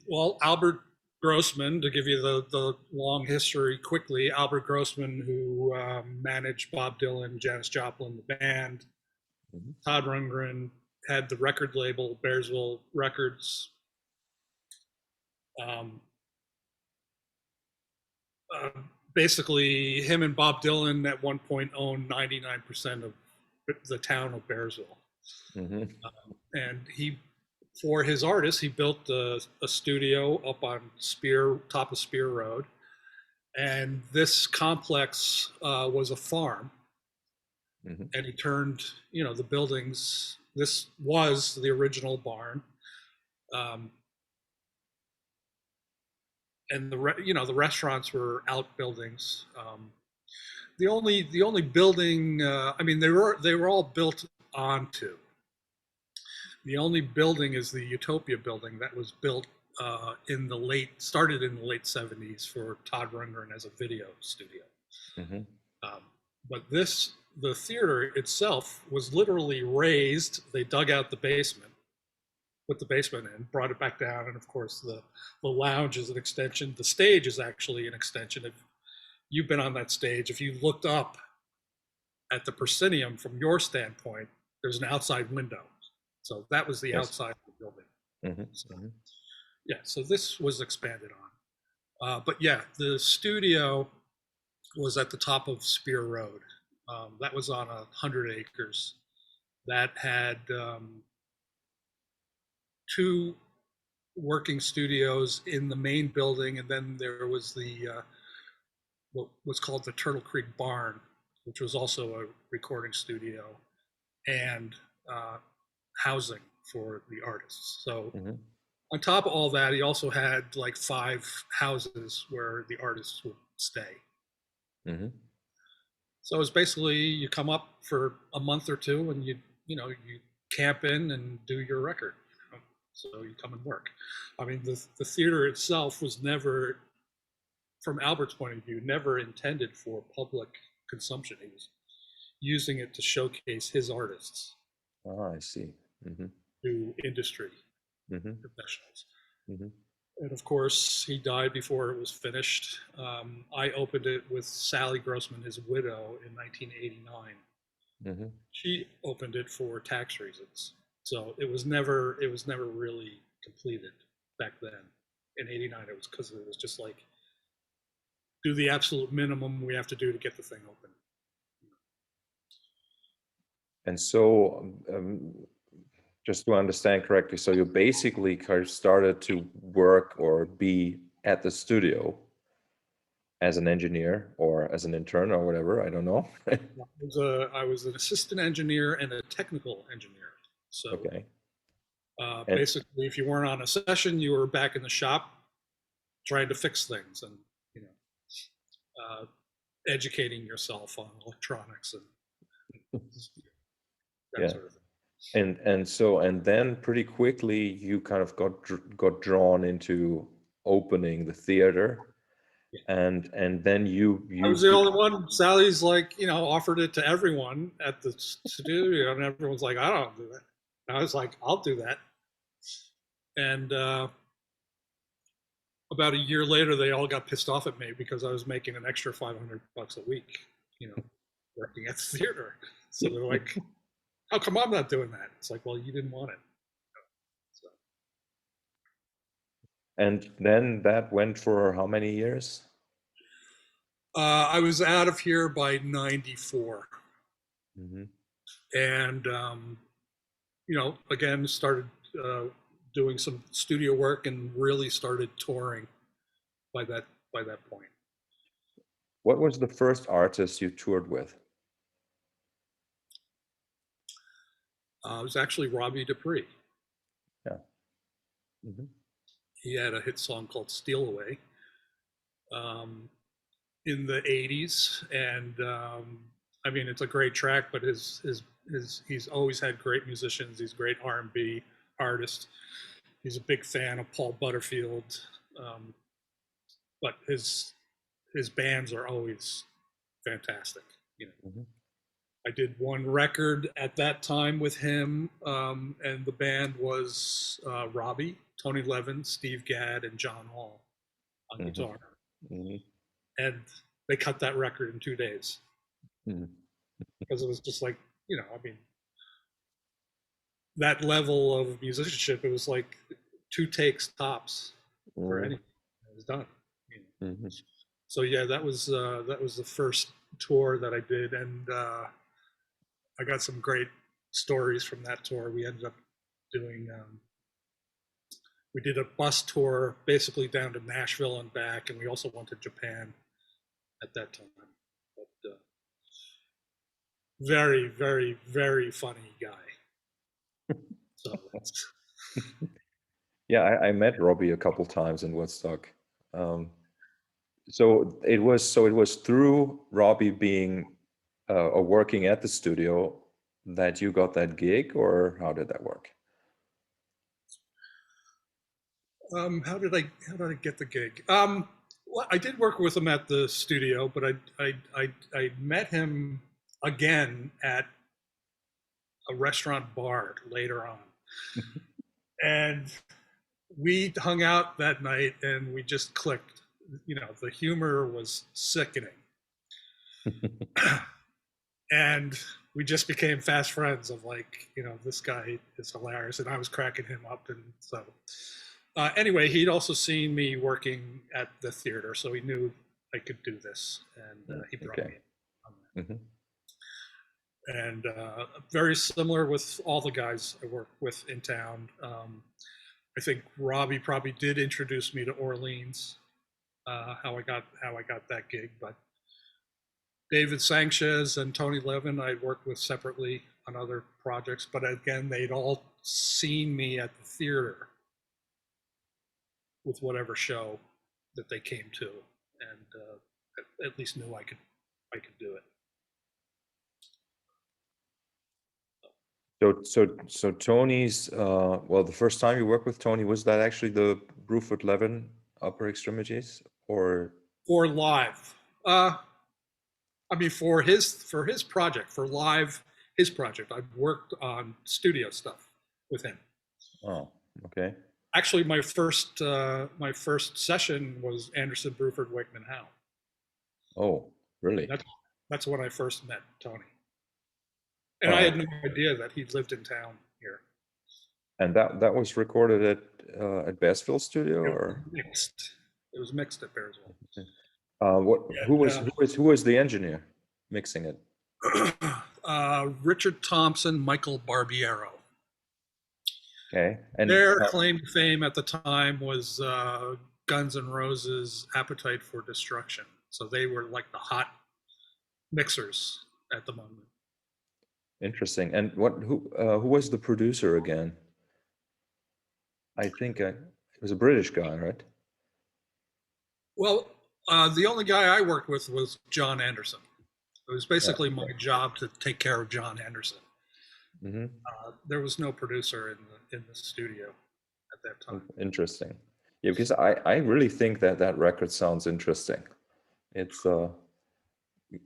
Well, Albert Grossman, to give you the long history quickly, Albert Grossman, who managed Bob Dylan, Janis Joplin, the band, Mhm. Todd Rundgren, had the record label Bearsville Records. Um, uh, Basically, him and Bob Dylan at one point owned 99% of the town of Bearsville. Mhm. And he, for his artists, he built a studio up on top of Spear Road. And this complex was a farm, Mhm. and he turned, the buildings. This was the original barn, um, and the restaurants were outbuildings. The only building, I mean, they were all built onto. The only building is the Utopia building that was built started in the late '70s for Todd Rundgren as a video studio. Mhm. Um, but the theater itself was literally raised. They dug out the basement, put the basement in, brought it back down, and of course the lounge is an extension. The stage is actually an extension. If you've been on that stage, if you looked up at the proscenium from your standpoint, there's an outside window. So that was the Yes. outside of the building. Mhm. So Mhm. yeah, so this was expanded on. But yeah, the studio was at the top of Spear Road. That was on 100 acres. That had two working studios in the main building, and then there was what was called the Turtle Creek Barn, which was also a recording studio and uh, housing for the artists. So Mhm. on top of all that, he also had like 5 houses where the artists would stay. Mhm. So it's basically you come up for a month or two and you camp in and do your record. So you come and work. I mean, the theater itself was never, from Albert's point of view, never intended for public consumption. He was using it to showcase his artists Ah, I see. Mhm. to industry Mhm. professionals. Mhm. And of course, he died before it was finished. I opened it with Sally Grossman, his widow, in 1989. Mhm. She opened it for tax reasons. So it was never really completed back then. In '89, it was because it was just like do the absolute minimum we have to do to get the thing open. And so, just to understand correctly, so you basically kind of started to work or be at the studio as an engineer or as an intern or whatever, I don't know. I was an assistant engineer and a technical engineer. So Okay. And basically, if you weren't on a session, you were back in the shop trying to fix things and you know educating yourself on electronics and that yeah. sort of thing. And then pretty quickly you kind of got drawn into opening the theater, Yeah. and then I you was the only one. Sally's like, offered it to everyone at the studio, and everyone's like, I don't do that. And I was like, I'll do that. And about a year later, they all got pissed off at me because I was making an extra $500 a week, working at the theater. So they're like, how come I'm not doing that? It's like, well, you didn't want it. So, and then that went for how many years? I was out of here by '94. Mm-hmm. And, again, started uh, doing some studio work and really started touring by that point. What was the first artist you toured with? It was actually Robbie Dupree. Yeah. Mm-hmm. He had a hit song called "Steal Away" um, in the '80s, and I mean it's a great track. But he's always had great musicians. He's a great R&B artist. He's a big fan of Paul Butterfield, but his bands are always fantastic. Mm-hmm. I did one record at that time with him, and the band was Robbie, Tony Levin, Steve Gadd, and John Hall on Mm-hmm. guitar. Mm-hmm. And they cut that record in 2 days Mm-hmm. because it was just like, I mean, that level of musicianship, it was like 2 takes tops for anything. It was done. Mm-hmm. So yeah, that was the first tour that I did, and I got some great stories from that tour. We ended up doing we did a bus tour basically down to Nashville and back, and we also went to Japan at that time. But very, very, very funny guy. So Yeah, I met Robbie a couple times in Woodstock. So it was through Robbie being or working at the studio that you got that gig, or how did that work? how did I get the gig? Well, I did work with him at the studio, but I met him again at a restaurant bar later on, and we hung out that night and we just clicked. The humor was sickening, and we just became fast friends of like, this guy is hilarious, and I was cracking him up, and so anyway, he'd also seen me working at the theater, so he knew I could do this, and he brought Okay. me in on Mm-hmm. that. And very similar with all the guys I work with in town. I think Robbie probably did introduce me to Orleans, how I got that gig. But David Sanchez and Tony Levin I'd worked with separately on other projects, but again, they'd all seen me at the theater with whatever show that they came to, and at least knew I could do it. So Tony's well, the first time you worked with Tony, was that actually the Bruford Levin upper extremities, or For live, I mean for his project, for live, his project. I've worked on studio stuff with him. oh, okay. Actually, my first session was Anderson, Bruford, Wakeman, Howe. Oh, really? That's when I first met Tony, and I Wow. had no idea that he lived in town here. And that was recorded at Bassville Studio, It was or mixed. It was mixed at Bearsville. what? Yeah, Who was the engineer mixing it? Richard Thompson, Michael Barbiero. Okay, and Their claim to fame at the time was Guns N' Roses' Appetite for Destruction. So they were like the hot mixers at the moment. interesting. And who was the producer again? I think it was a British guy, right? Well, the only guy I worked with was John Anderson. It was Yeah. basically my job to take care of John Anderson. Mm-hmm. There was no producer in the studio at that time. Interesting. Yeah, because I really think that record sounds interesting. It's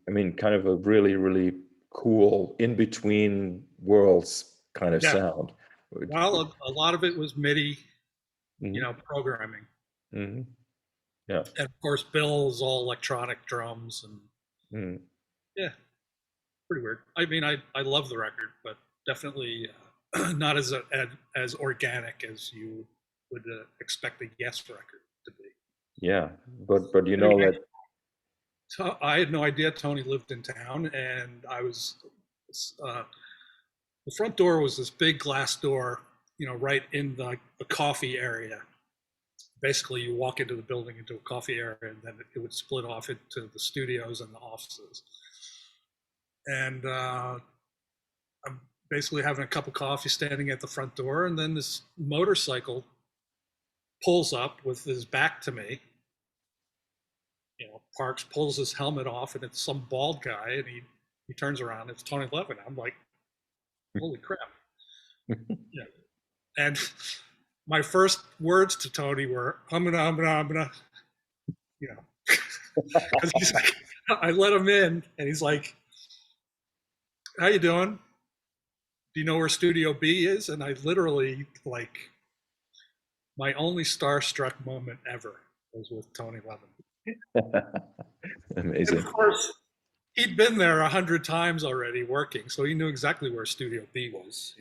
I mean, kind of a really, really cool in between worlds kind of Yeah. sound. Well, a lot of it was MIDI, Mhm. programming. Mhm. Yeah. And of course, Bill's all electronic drums and Mhm. yeah, pretty weird. I mean, I love the record, but definitely not as organic as you would expect a Yes record to be. Yeah, but you know Anyway, that. I had no idea Tony lived in town, and I was uh, the front door was this big glass door, right in the coffee area. Basically, you walk into the building into a coffee area, and then it would split off into the studios and the offices. And I'm basically having a cup of coffee standing at the front door, and then this motorcycle pulls up with his back to me. Parks, pulls his helmet off, and it's some bald guy, and he turns around. It's Tony Levin. I'm like, holy crap! Yeah. And my first words to Tony were, I'm gonna, because he's like, I let him in, and he's like, how you doing? Do you know where Studio B is? And I literally, like, my only starstruck moment ever was with Tony Levin. And Amazing. of course, he'd been there 100 times already working, so he knew exactly where Studio B was.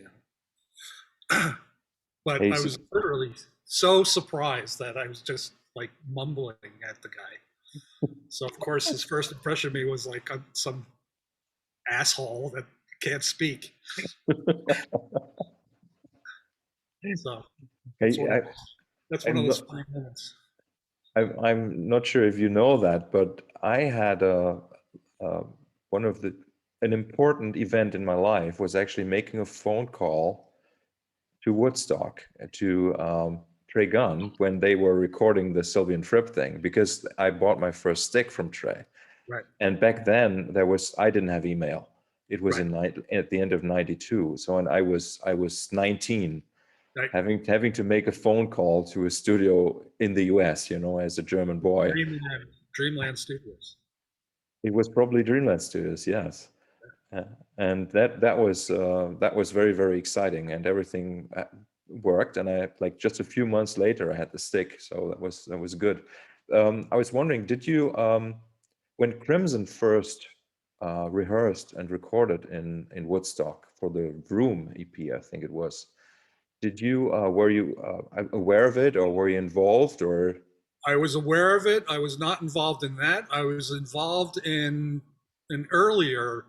But Hey, I was literally so surprised that I was just like mumbling at the guy. So of course, his first impression of me was like I'm some asshole that can't speak. So hey, that's one of those fine moments. I'm not sure if you know that, but I had uh, one of an important event in my life was actually making a phone call to Woodstock to Trey Gunn when they were recording the Sylvian Fripp thing, because I bought my first stick from Trey. Right. And back then I didn't have email. It was Right. at the end of '92. So, and I was 19, Right. having to make a phone call to a studio in the US, as a German boy. Dreamland Studios. It was probably Dreamland Studios, yes. And that was very, very exciting, and everything worked. And I, like, just a few months later, I had the stick, so that was good. I was wondering, did you when Crimson first rehearsed and recorded in Woodstock for the Room EP, I think it was. Were you aware of it, or were you involved, or? I was aware of it. I was not involved in that. I was involved in an earlier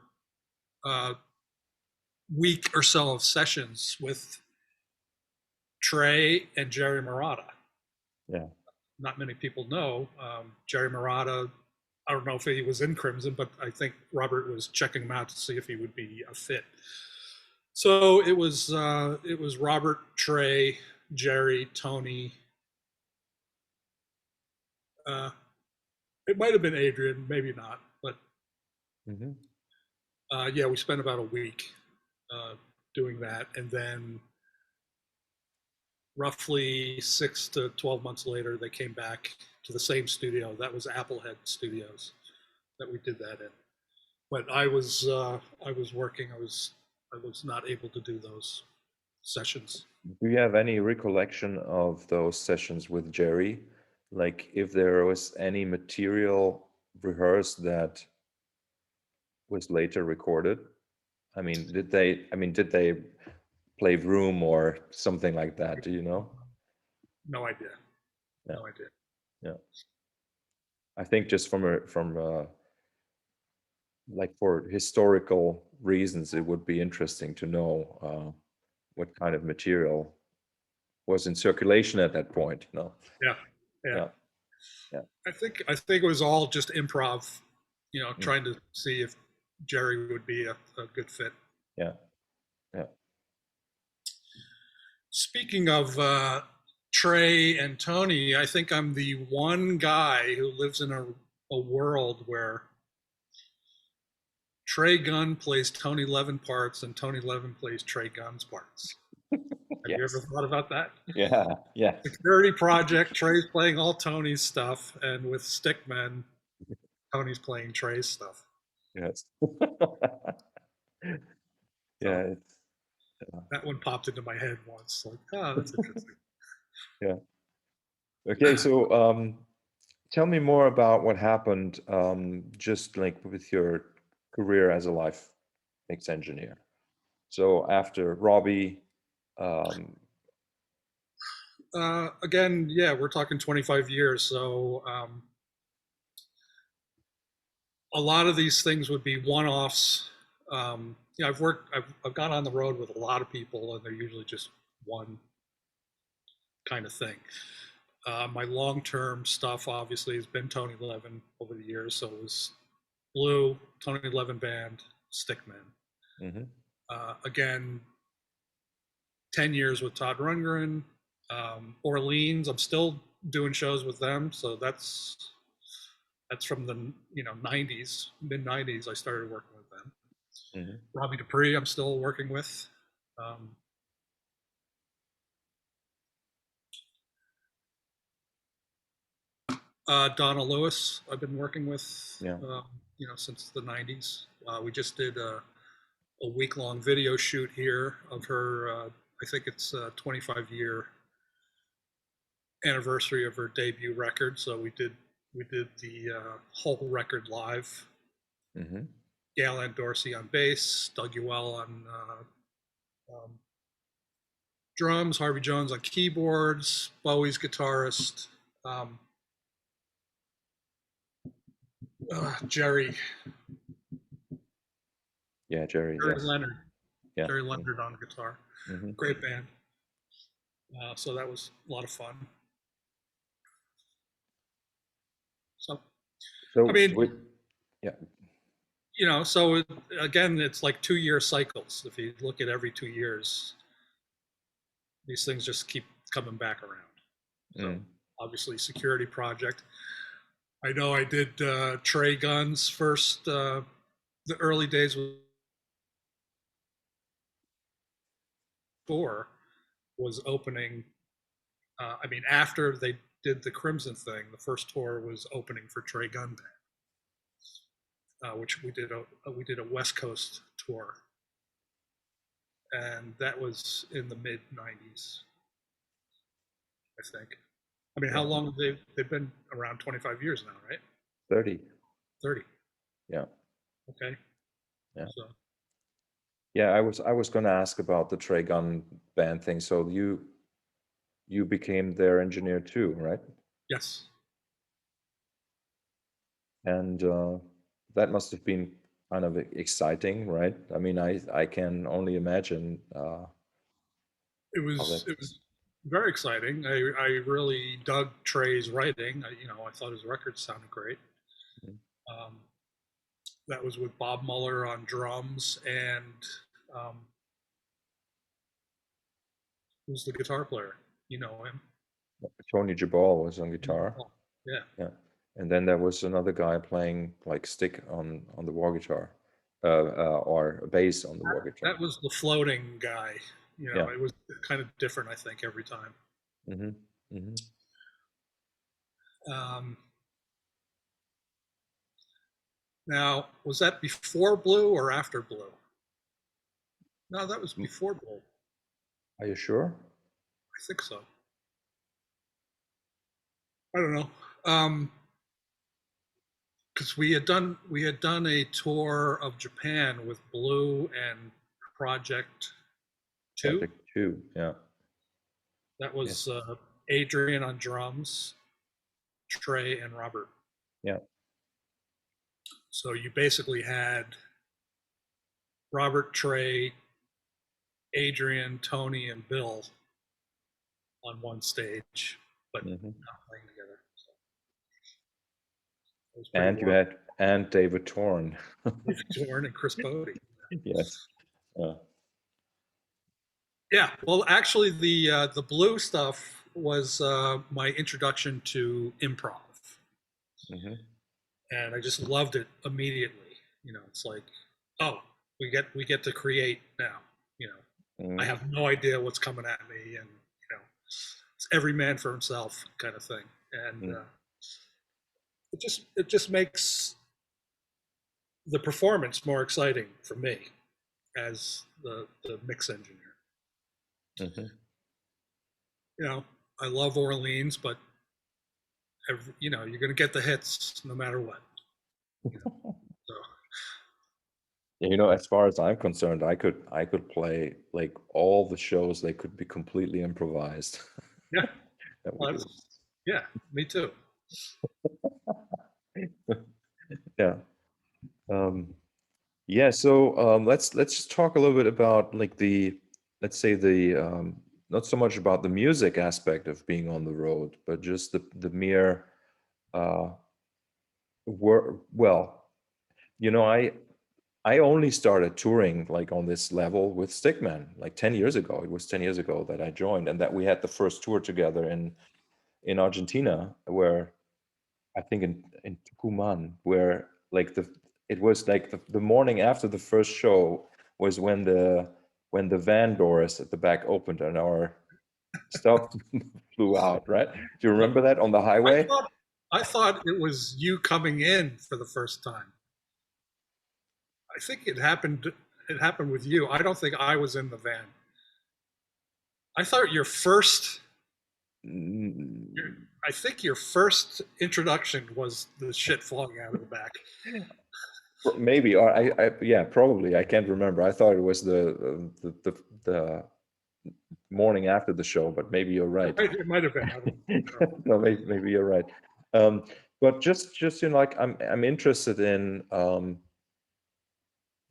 week or so of sessions with Trey and Jerry Marotta. Yeah. Not many people know Jerry Marotta. I don't know if he was in Crimson, but I think Robert was checking him out to see if he would be a fit. So it was Robert, Trey, Jerry, Tony. It might have been Adrian, maybe not, but Mm-hmm. yeah, we spent about a week doing that, and then roughly 6 to 12 months later, they came back to the same studio. That was Applehead Studios that we did that in. But I was working. I was not able to do those sessions. Do you have any recollection of those sessions with Jerry? Like, if there was any material rehearsed that was later recorded? I mean, did they play Vroom or something like that. Do you know? No idea. Yeah. No idea. Yeah. I think just from like for historical reasons, it would be interesting to know what kind of material was in circulation at that point. You know? Yeah. Yeah. Yeah. Yeah. I think it was all just improv, Mm. trying to see if Jerry would be a good fit. Yeah. Yeah. Speaking of Trey and Tony, I think I'm the one guy who lives in a world where Trey Gunn plays Tony Levin parts and Tony Levin plays Trey Gunn's parts. Have you ever Yes. thought about that? Yeah. Yes. Security Project, Trey's playing all Tony's stuff, and with Stickmen, Tony's playing Trey's stuff. Yes. So Yeah. It's that one popped into my head once. Like, oh, that's interesting. yeah. Okay. So tell me more about what happened just like with your career as a live mix engineer. So after Robbie, um, Again, yeah, we're talking 25 years. So a lot of these things would be one-offs. I've gone on the road with a lot of people, and they're usually just one kind of thing. My long-term stuff obviously has been Tony Levin over the years. So it was Blue, Tony Levin Band, Stickmen. mhm, Again, 10 years with Todd Rundgren. Orleans, I'm still doing shows with them. So that's from the 90s, mid 90s. I started working with them. mhm, Robbie Dupree, I'm still working with. Um, Donna Lewis, I've been working with, yeah, since the 90s. We just did a week-long video shoot here of her. I think it's a 25-year anniversary of her debut record. So we did the whole record live. mhm, Gail Ann Dorsey on bass, Doug Ewell on drums, Harvey Jones on keyboards, Bowie's guitarist, um, Jerry yeah, Jerry, Jerry yes, Leonard, yeah, Jerry Leonard on guitar. mhm. Great band. So that was a lot of fun. So So I mean, with yeah, so again, it's like 2-year cycles. If you look at every 2 years, these things just keep coming back around. So mm, obviously, Security Project. I know I did Trey Gunn's first, the early days with tour was opening. After they did the Crimson thing, the first tour was opening for Trey Gunn Band, which we did a West Coast tour, and that was in the mid '90s, I think. How yeah, long have they've been around? 25 years now, right? 30, 30. yeah, Okay. yeah, So yeah. I was going to ask about the Trey Gunn band thing. So you became their engineer too, right? yes, And that must have been kind of exciting, right? I mean, I can only imagine it how was that. it was very exciting. I really dug Trey's writing. I thought his records sounded great. Mm, Um, that was with Bob Mueller on drums, and um, who's the guitar player? You know him. Tony Jabal was on guitar, Yeah, yeah, and then there was another guy playing like stick on the wah guitar, or a bass on the wah guitar. that was the floating guy. Yeah. It was kind of different, I think, every time. Hmm. Hmm. Um, Now, was that before Blue or after Blue? No, that was before Blue. Are you sure? I think so. I don't know. Because we had done a tour of Japan with Blue and Project Two. Project 2. Yeah. That Yes. was Adrian on drums, Trey, and Robert. Yeah. So you basically had Robert, Trey, Adrian, Tony, and Bill on one stage, but Hmm. not playing together. So it was pretty And you wild. had and David Torn. David Torn and Chris Bodie. Yes. Yeah. Yeah, well, actually, the blue stuff was my introduction to improv, Hmm. and I just loved it immediately. You know, it's like, oh, we get to create now. You know, I Hmm. have no idea what's coming at me, and it's every man for himself kind of thing, and it just makes the performance more exciting for me as the mix engineer. Hmm. You know, I love Orleans, but you're going to get the hits no matter what. So As far as I'm concerned, I could play like all the shows. They could be completely improvised. yeah, That we well, do. yeah, me too. Yeah. Um, yeah. So let's just talk a little bit about like let's say not so much about the music aspect of being on the road, but just the mere uh, work. Well, I only started touring like on this level with Stickman like 10 years ago. It was 10 years ago that I joined, and that we had the first tour together in Argentina, where I think in Tucumán, where like it was like the morning after the first show was when the van doors at the back opened and our stuff flew out, right? Do you remember that on the I highway? thought I thought it was you coming in for the first time. I think it happened. It happened with you. I don't think I was in the van. I thought your first. Mm, I think your first introduction was the shit falling out of the back. maybe, or yeah, probably. I can't remember. I thought it was the morning after the show, but maybe you're right. It might have been. I don't know. No, maybe you're right. Um, but just like I'm interested in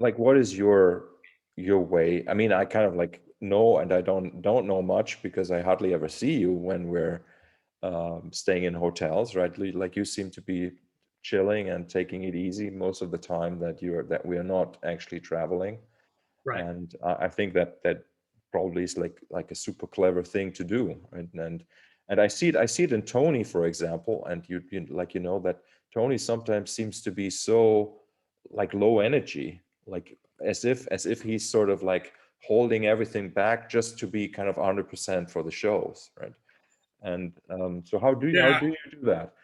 like what is your way? I mean, I kind of like know, and I don't know much because I hardly ever see you when we're staying in hotels, right? Like you seem to be chilling and taking it easy most of the time that we are not actually traveling. Right. And I think that probably is like a super clever thing to do, right? And I see it in Tony, for example, and that Tony sometimes seems to be so like low energy, like as if he's sort of like holding everything back just to be kind of 100% for the shows, right? And so how Yeah. do you do that?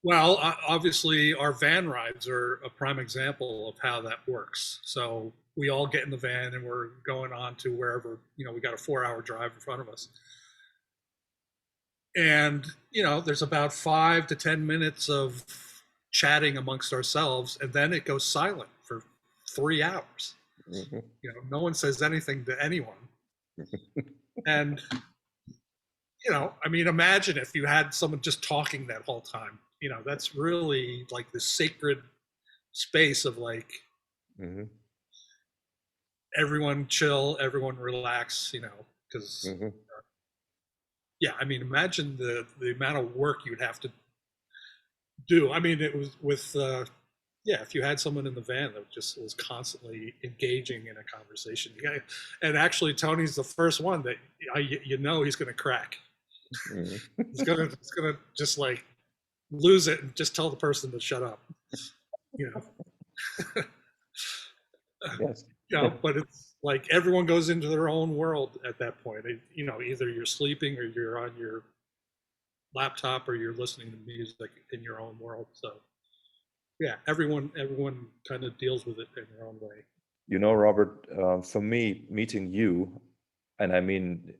Well, obviously, our van rides are a prime example of how that works. So we all get in the van and we're going on to wherever, we got a 4 hour drive in front of us. And, there's about 5 to 10 minutes of chatting amongst ourselves, and then it goes silent for 3 hours. Mhm. No one says anything to anyone. And, I mean, imagine if you had someone just talking that whole time. That's really like the sacred space of like Mhm. everyone chill, everyone relax, because Mhm. yeah, I mean, imagine the amount of work you'd have to do. I mean, it was with yeah, if you had someone in the van that just was constantly engaging in a conversation, and actually Tony's the first one that he's going to crack. Mhm. He's gonna just like lose it and just tell the person to shut up. You know, Yes. but it's like everyone goes into their own world at that point. Either you're sleeping or you're on your laptop or you're listening to music in your own world. So yeah, everyone kind of deals with it in their own way. Robert, for me, meeting you, and I mean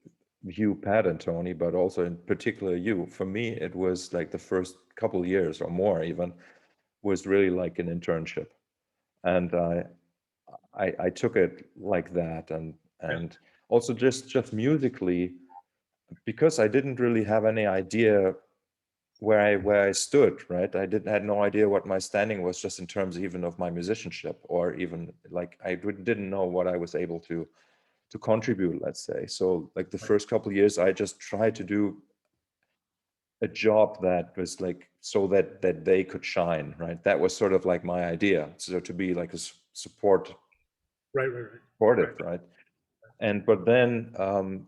you, Pat and Tony, but also in particular you, for me, it was like the first couple years or more even was really like an internship. And I took it like that. And also just musically, because I didn't really have any idea where I stood, right? Had no idea what my standing was, just in terms even of my musicianship, or even like I didn't know what I was able to contribute, let's say. So like the Right. first couple of years, I just tried to do a job that was like so that they could shine, right? That was sort of like my idea. So to be like a Right. Right. Right. supportive, Right. right? And but then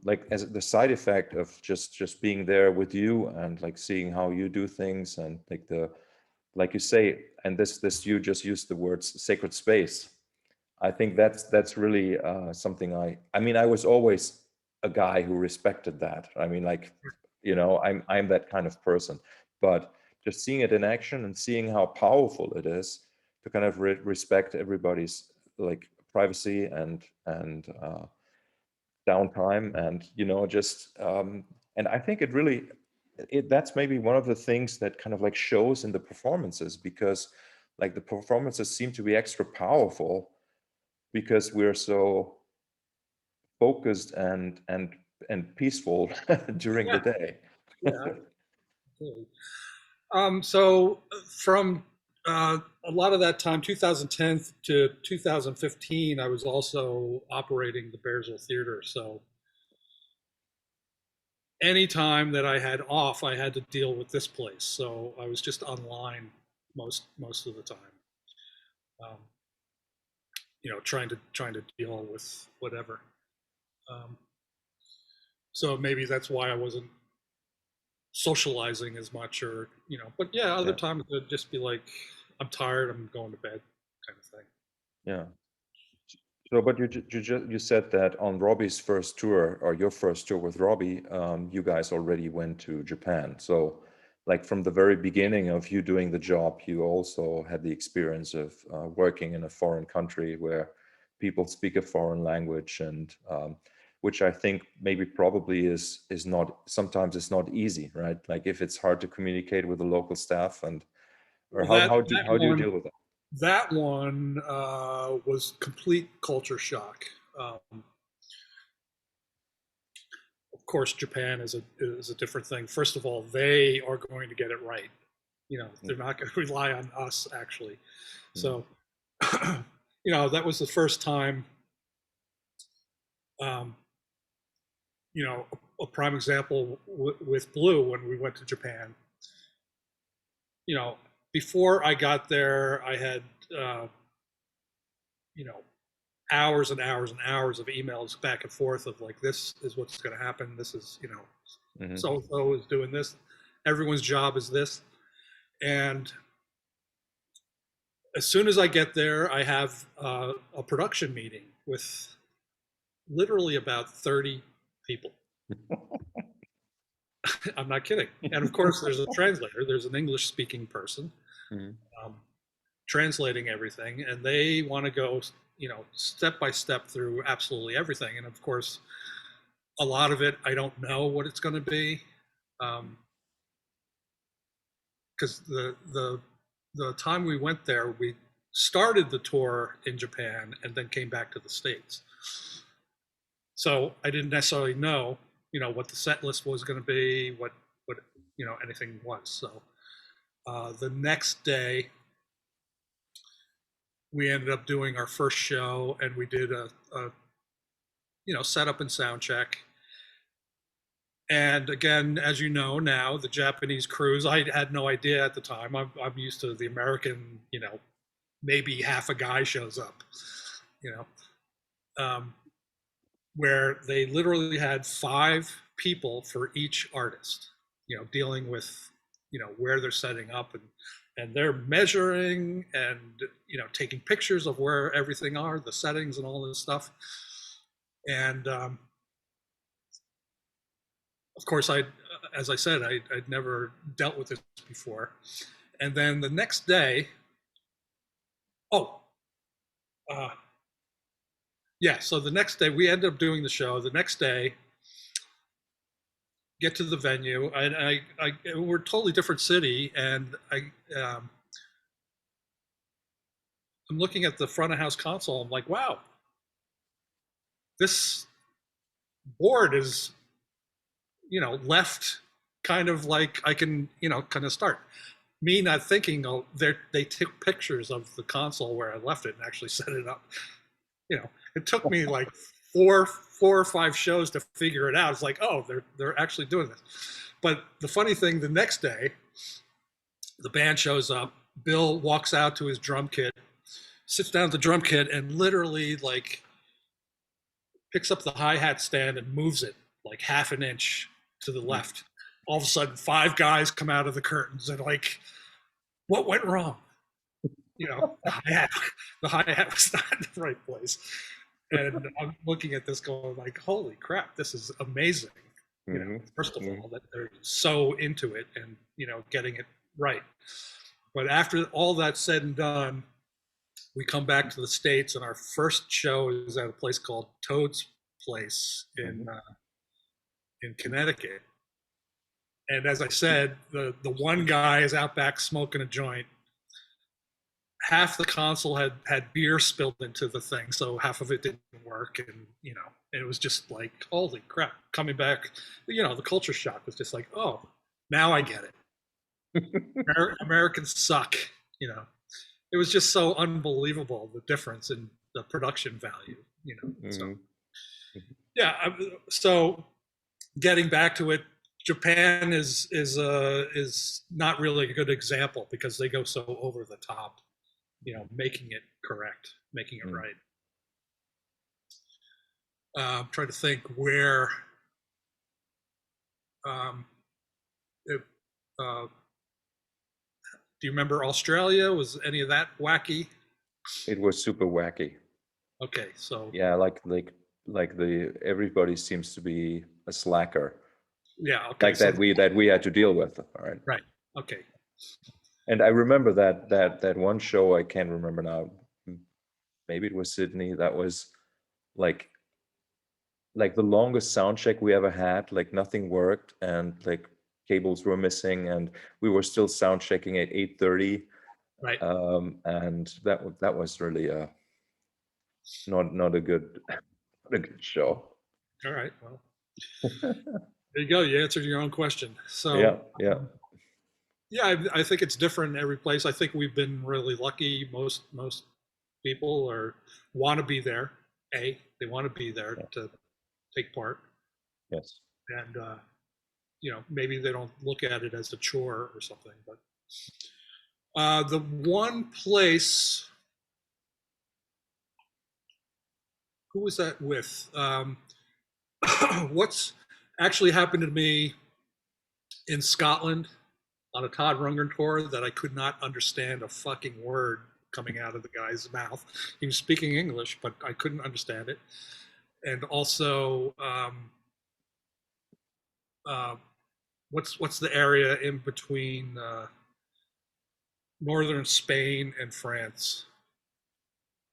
like as the side effect of just being there with you and like seeing how you do things, and like the, like you say, and this you just used the words sacred space. I think that's really something I mean, I was always a guy who respected that. I mean, like, I'm that kind of person, but just seeing it in action and seeing how powerful it is to kind of respect everybody's like privacy and downtime, and just and I think it really, that's maybe one of the things that kind of like shows in the performances, because like the performances seem to be extra powerful because we're so focused and peaceful during the Yeah. day. Yeah. Absolutely. So from a lot of that time, 2010 to 2015, I was also operating the Bearsville Theater. So any time that I had off, I had to deal with this place. So I was just online most of the time. Um, trying to deal with whatever. Um, so maybe that's why I wasn't socializing as much, or But yeah, other Yeah, times it'd just be like, I'm tired, I'm going to bed, kind of thing. yeah. So, but you said that on Robbie's first tour, or your first tour with Robbie, you guys already went to Japan. So, like from the very beginning of you doing the job, you also had the experience of working in a foreign country where people speak a foreign language, and which I think maybe probably is not, sometimes it's not easy, right? Like if it's hard to communicate with the local staff, and or Well, that how do you deal with that? that one was complete culture shock. Um, of course, Japan is a different thing. First of all, they are going to get it right. Mm, They're not going to rely on us actually. mm, So, that was the first time. Um, a prime example with Blue when we went to Japan. You know, Before I got there, I had uh, you know hours and hours and hours of emails back and forth of like, this is what's going to happen. This is, mhm. so and so is doing this. Everyone's job is this. And as soon as I get there, I have a production meeting with literally about 30 people. I'm not kidding. And of course, there's a translator, there's an English speaking person Mhm. um, translating everything, and they want to go, step by step through absolutely everything. And of course, a lot of it, I don't know what it's going to be. Because the time we went there, we started the tour in Japan and then came back to the States. So I didn't necessarily know, what the set list was going to be, what anything was. So the next day, we ended up doing our first show, and we did a setup and sound check. And again, as you know now, the Japanese crews, I had no idea at the time. I'm used to the American, maybe half a guy shows up, you um, where they literally had 5 people for each artist, dealing with, where they're setting up, and they're measuring and, taking pictures of where everything are, the settings and all this stuff. And of course, as I said, I'd never dealt with this before. And then the next day, oh, uh, yeah. So the next day, we ended up doing the show. The next day, get to the venue, and we're a totally different city, and I'm looking at the front of house console. I'm like, wow, this board is, left kind of like I can, kind of start. Me not thinking, oh, they took pictures of the console where I left it and actually set it up. It took me like four or five shows to figure it out. It's like, oh, they're actually doing this. But the funny thing, the next day, the band shows up. Bill walks out to his drum kit, sits down at the drum kit, and literally like picks up the hi-hat stand and moves it like half an inch to the left. All of a sudden, five guys come out of the curtains and like, what went wrong? The hi-hat was not in the right place. And I'm looking at this going like, holy crap, this is amazing. First of all, that they're so into it and, getting it right. But after all that's said and done, we come back to the States, and our first show is at a place called Toad's Place in Connecticut. And as I said, the one guy is out back smoking a joint. Half the console had beer spilled into the thing, so half of it didn't work, and it was just like, holy crap! Coming back, the culture shock was just like, oh, now I get it. Americans suck. It was just so unbelievable, the difference in the production value. So yeah. So getting back to it, Japan is not really a good example because they go so over the top. Making it correct, making it right. I'm trying to think where do you remember Australia? Was any of that wacky? It was super wacky. Okay, so yeah, like everybody seems to be a slacker. Yeah, okay. Like so that we had to deal with. All right. Right. Okay. And I remember that one show, I can't remember now. Maybe it was Sydney. That was like the longest sound check we ever had. Like nothing worked, and like cables were missing, and we were still sound checking at 8:30. Right. And that was really not a good show. All right. Well, there you go. You answered your own question. So yeah. Yeah, I think it's different in every place. I think we've been really lucky. Most people want to be there. They want to be there to take part. Yes. And maybe they don't look at it as a chore or something. But the one place, who was that with? What's actually happened to me in Scotland on a Todd Rundgren tour that I could not understand a fucking word coming out of the guy's mouth. He was speaking English, but I couldn't understand it. And also, what's the area in between northern Spain and France?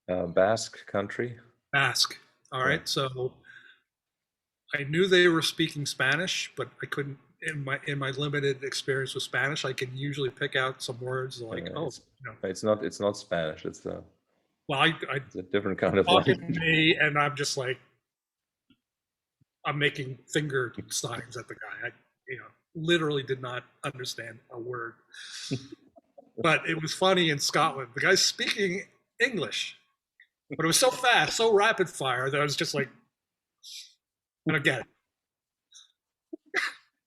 Basque country. Basque. All right. Yeah. So I knew they were speaking Spanish, but I couldn't. In my limited experience with Spanish, I can usually pick out some words like, it's not Spanish. It's it's a different kind of language. To me, and I'm just like, I'm making finger signs at the guy. I literally did not understand a word. But it was funny in Scotland. The guy's speaking English, but it was so fast, so rapid fire that I was just like, I don't get it.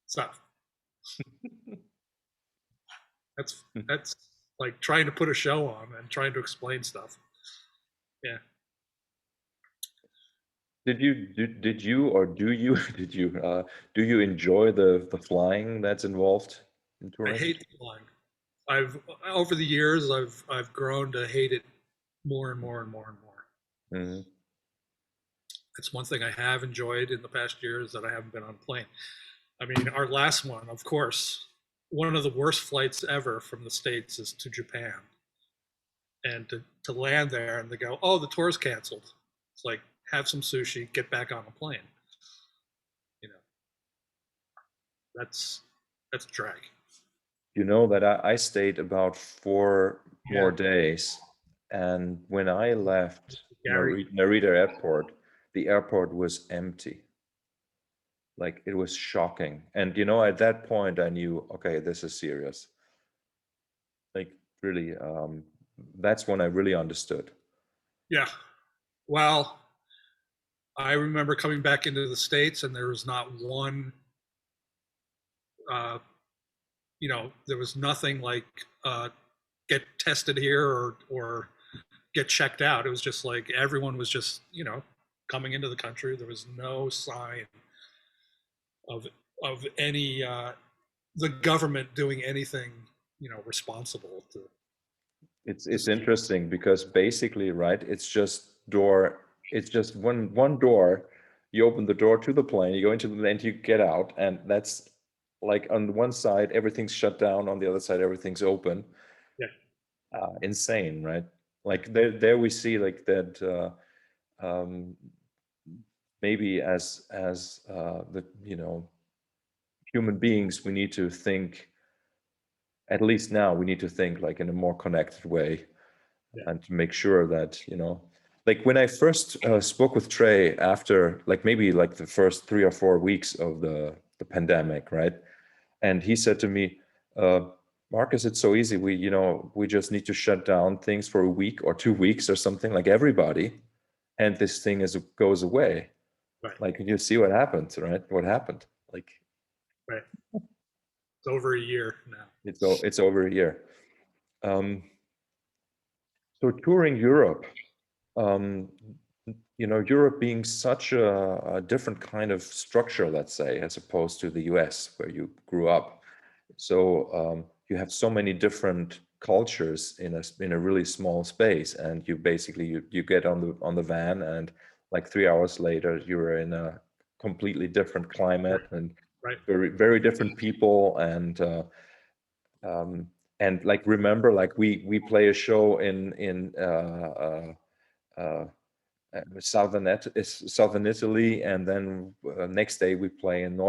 So that's like trying to put a show on and trying to explain stuff. Yeah. Did you enjoy the flying that's involved in touring? I hate the flying. Over the years I've grown to hate it more and more and more and more. Mm-hmm. It's one thing I have enjoyed in the past years that I haven't been on a plane. I mean, our last one, of course, one of the worst flights ever from the States is to Japan. And to land there and they go, oh, the tour's canceled. It's like, have some sushi, get back on the plane. That's drag. You know that I stayed about 4 more days. And when I left Narita Airport, the airport was empty. Like it was shocking. And you know, at that point I knew, okay, this is serious. Like really, that's when I really understood. Yeah. Well, I remember coming back into the States and there was not one, uh, there was nothing like get tested here or get checked out. It was just like everyone was just, coming into the country. There was no sign of any the government doing anything, responsible to It's keep. interesting because basically, right, it's just one door. You open the door to the plane, you go into the and you get out, and that's like on one side everything's shut down, on the other side everything's open. Yeah. Insane, right? Like there we see like that, um, maybe as the human beings we need to think, at least now we need to think like in a more connected way, Yeah. and to make sure that like when I first spoke with Trey after like maybe like the first 3 or 4 weeks of the pandemic, right? And he said to me, uh, Marcus, it's so easy. We just need to shut down things for a week or 2 weeks or something, like everybody, and this thing goes away. Right. Like you see what happened, right? What happened? Like Right. It's over a year now. it's over a year. Um, so touring Europe, um, Europe being such a different kind of structure, let's say, as opposed to the US where you grew up. So you have so many different cultures in a really small space, and you basically you get on the van, and like 3 hours later you're in a completely different Right. climate and Right. very very different people, um, and like remember like we play a show uh, southern Italy, and then next day we play in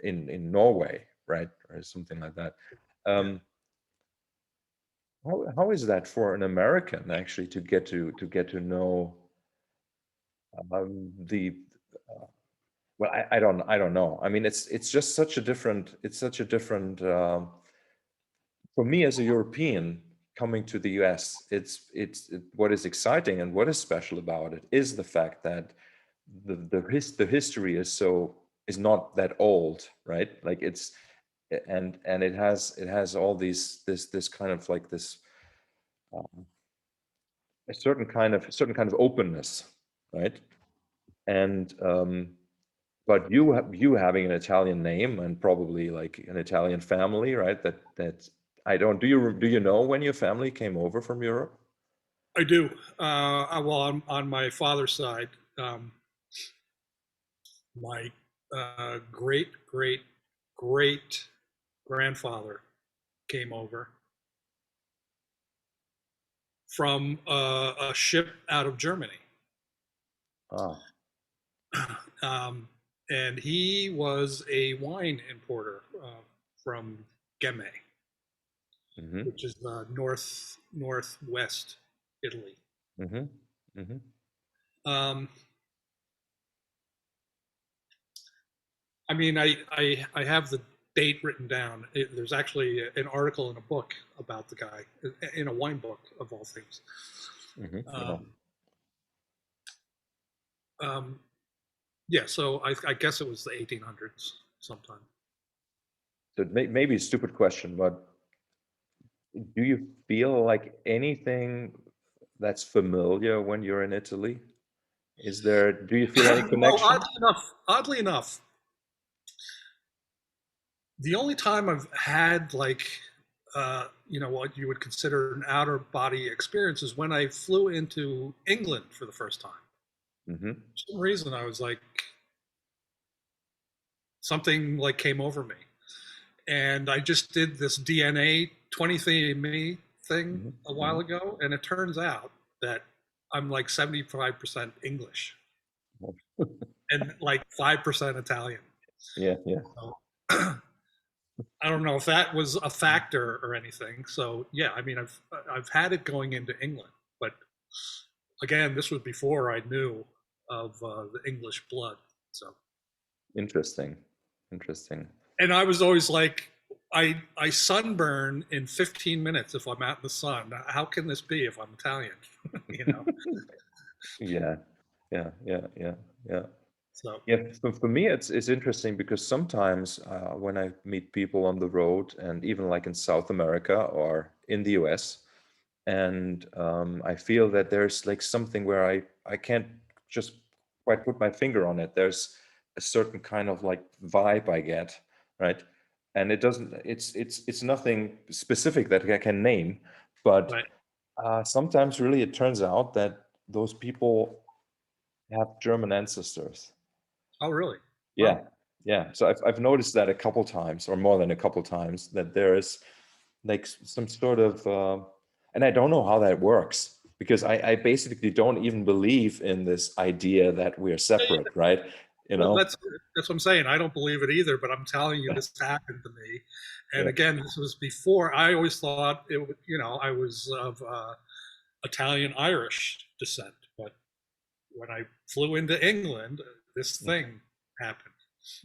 in Norway, right, or something like that. Yeah. Um, how is that for an American actually to get to know the well, I don't know. I mean, it's just such a different for me as a European coming to the US. What is exciting and what is special about it is the fact that the history is not that old, right? Like and it has all this kind of like this um, a certain kind of openness, right? And but you having an Italian name and probably like an Italian family, right? That I don't. Do you know when your family came over from Europe? I do. Well, on my father's side, um, my great great great grandfather came over from a ship out of Germany, Ah, um, and he was a wine importer from Gemme, mm-hmm, which is northwest Italy. mm-hmm, mm-hmm. Um, I mean, I have the date written down. There's actually an article in a book about the guy, in a wine book of all things. Mm-hmm. Yeah. Um, um, yeah, so I guess it was the 1800s sometime. So maybe a stupid question, but do you feel like anything that's familiar when you're in Italy? Do you feel any Well, connection? oddly enough, the only time I've had like, what you would consider an outer body experience is when I flew into England for the first time. Mm-hmm. For some reason, I was like, something like came over me, and I just did this DNA 23andMe thing a Mm-hmm. while ago, and it turns out that I'm like 75% English Mm-hmm. and like 5% Italian. Yeah, yeah. So, I don't know if that was a factor or anything. So yeah, I mean, I've had it going into England, but again, this was before I knew of the English blood. So Interesting. Interesting. And I was always like, I sunburn in 15 minutes if I'm out in the sun. How can this be if I'm Italian? you know. Yeah, yeah, yeah, yeah, yeah. So Yeah, for me, it's interesting because sometimes when I meet people on the road, and even like in South America or in the US, and I feel that there's like something where I can't just quite put my finger on it. There's a certain kind of like vibe I get, right? And it doesn't. It's nothing specific that I can name, but right. sometimes really it turns out that those people have German ancestors. Oh, really? Wow. Yeah, yeah. So I've noticed that a couple times, or more than a couple times, that there is like some sort of, and I don't know how that works because I basically don't even believe in this idea that we're separate, right? You Well, know? that's what I'm saying. I don't believe it either, but I'm telling you, this happened to me. And Yeah. again, this was before. I always thought it. I was of Italian Irish descent, but when I flew into England, this thing happened.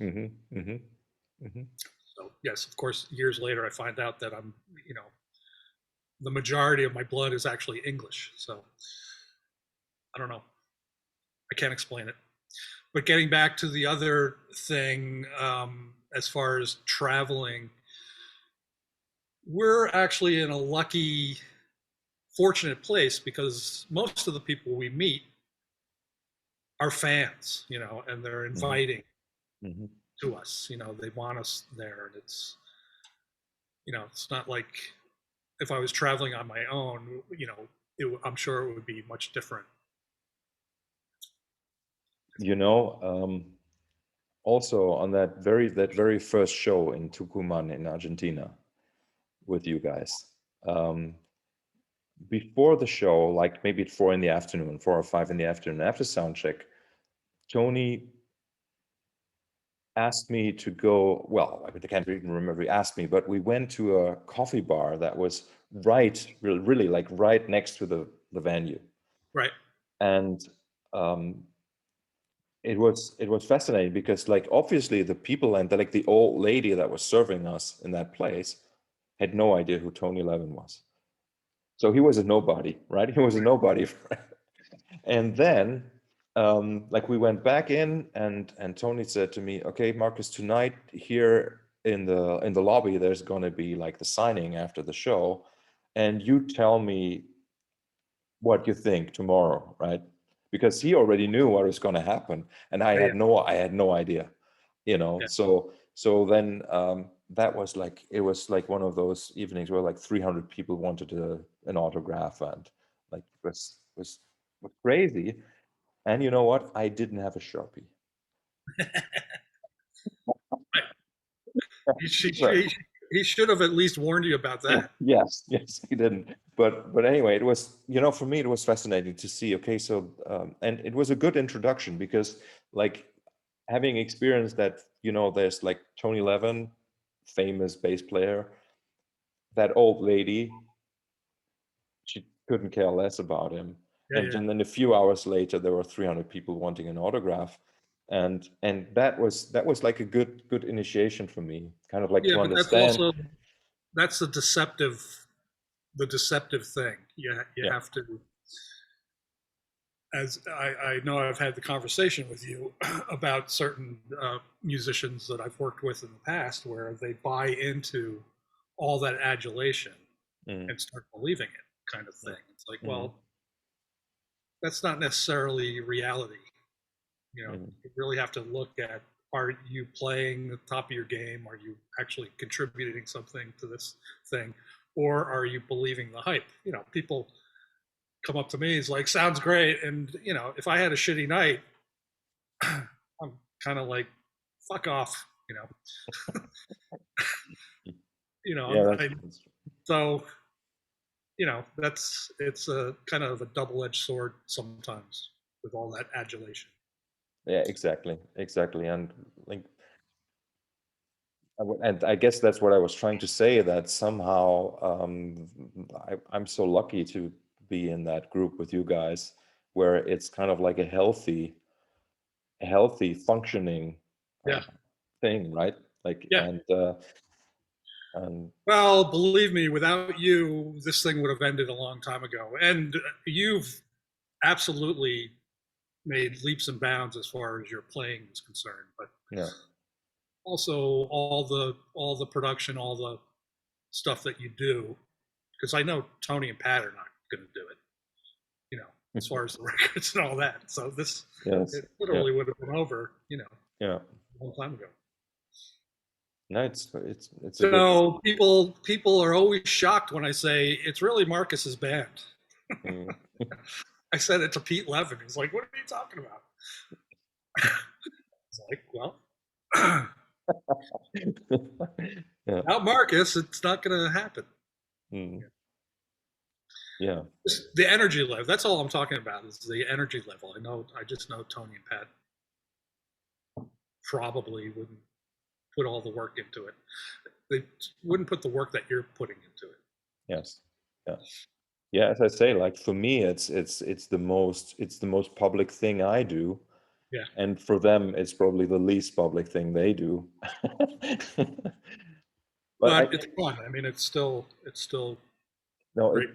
Mm-hmm, mm-hmm, mm-hmm. So yes, of course, years later, I find out that I'm, the majority of my blood is actually English. So I don't know. I can't explain it. But getting back to the other thing, as far as traveling, we're actually in a lucky, fortunate place because most of the people we meet are fans, and they're Mm-hmm, inviting mm-hmm. to us. They want us there, and it's not like if I was traveling on my own. I'm sure it would be much different. You know, also on that very first show in Tucumán in Argentina with you guys. Um, Before the show, like maybe at 4 in the afternoon, 4 or 5 in the afternoon, after sound check, Tony asked me to go. Well, I can't even remember he asked me, but we went to a coffee bar that was really like right next to the venue, Right? and um, it was fascinating because like obviously the people and like the old lady that was serving us in that place had no idea who Tony Levin was. So he was a nobody, right? He was a nobody. And then, like we went back in, and Tony said to me, "Okay, Marcus, tonight here in the lobby, there's going to be like the signing after the show, and you tell me what you think tomorrow, right?" Because he already knew what was going to happen, and I Yeah, yeah, had no idea, yeah. So then that was like it was like one of those evenings where like 300 people wanted an autograph, and like was crazy. And you know what? I didn't have a Sharpie. Right. So He should have at least warned you about that. yes, yes, he didn't. But anyway, it was, for me, it was fascinating to see. Okay, so and it was a good introduction because like having experienced that, there's like Tony Levin, famous bass player, that old lady, she couldn't care less about him. Yeah, And yeah, then a few hours later, there were 300 people wanting an autograph. And that was like a good initiation for me, kind of like yeah. to But understand. that's the deceptive thing. You Yeah. have to, as I know, I've had the conversation with you about certain musicians that I've worked with in the past, where they buy into all that adulation Mm, and start believing it, kind of thing. It's like, mm, well, that's not necessarily reality. mm, You really have to look at, are you playing the top of your game? Are you actually contributing something to this thing? Or are you believing the hype? People come up to me, it's like, sounds great. And, if I had a shitty night, I'm kind of like, fuck off, yeah, that's so, it's a kind of a double-edged sword sometimes with all that adulation. yeah, exactly. And like, and I guess that's what I was trying to say, that somehow I'm so lucky to be in that group with you guys, where it's kind of like a healthy functioning uh, Yeah. thing, right? Like, Yeah. and Well, believe me, without you, this thing would have ended a long time ago. And you've absolutely made leaps and bounds as far as your playing is concerned. But yeah, also all the production, all the stuff that you do, because I know Tony and Pat are not going to do it. As far as the records and all that. So this, yes, it yeah, literally would have been over, yeah. a long time ago. No, it's a good. So people are always shocked when I say it's really Marcus's band. Mm. I said it to Pete Levin. He's like, "What are you talking about?" It's like, well, Yeah. without Marcus, it's not going to happen. Mm. Yeah. Just the energy level. That's all I'm talking about. Is the energy level. I just know Tony and Pat probably wouldn't put all the work into it. They wouldn't put the work that you're putting into it. Yes. Yeah. Yeah. As I say, like for me, it's the most public thing I do, Yeah, and for them, it's probably the least public thing they do. But I but it's fun. I mean, it's still no, great.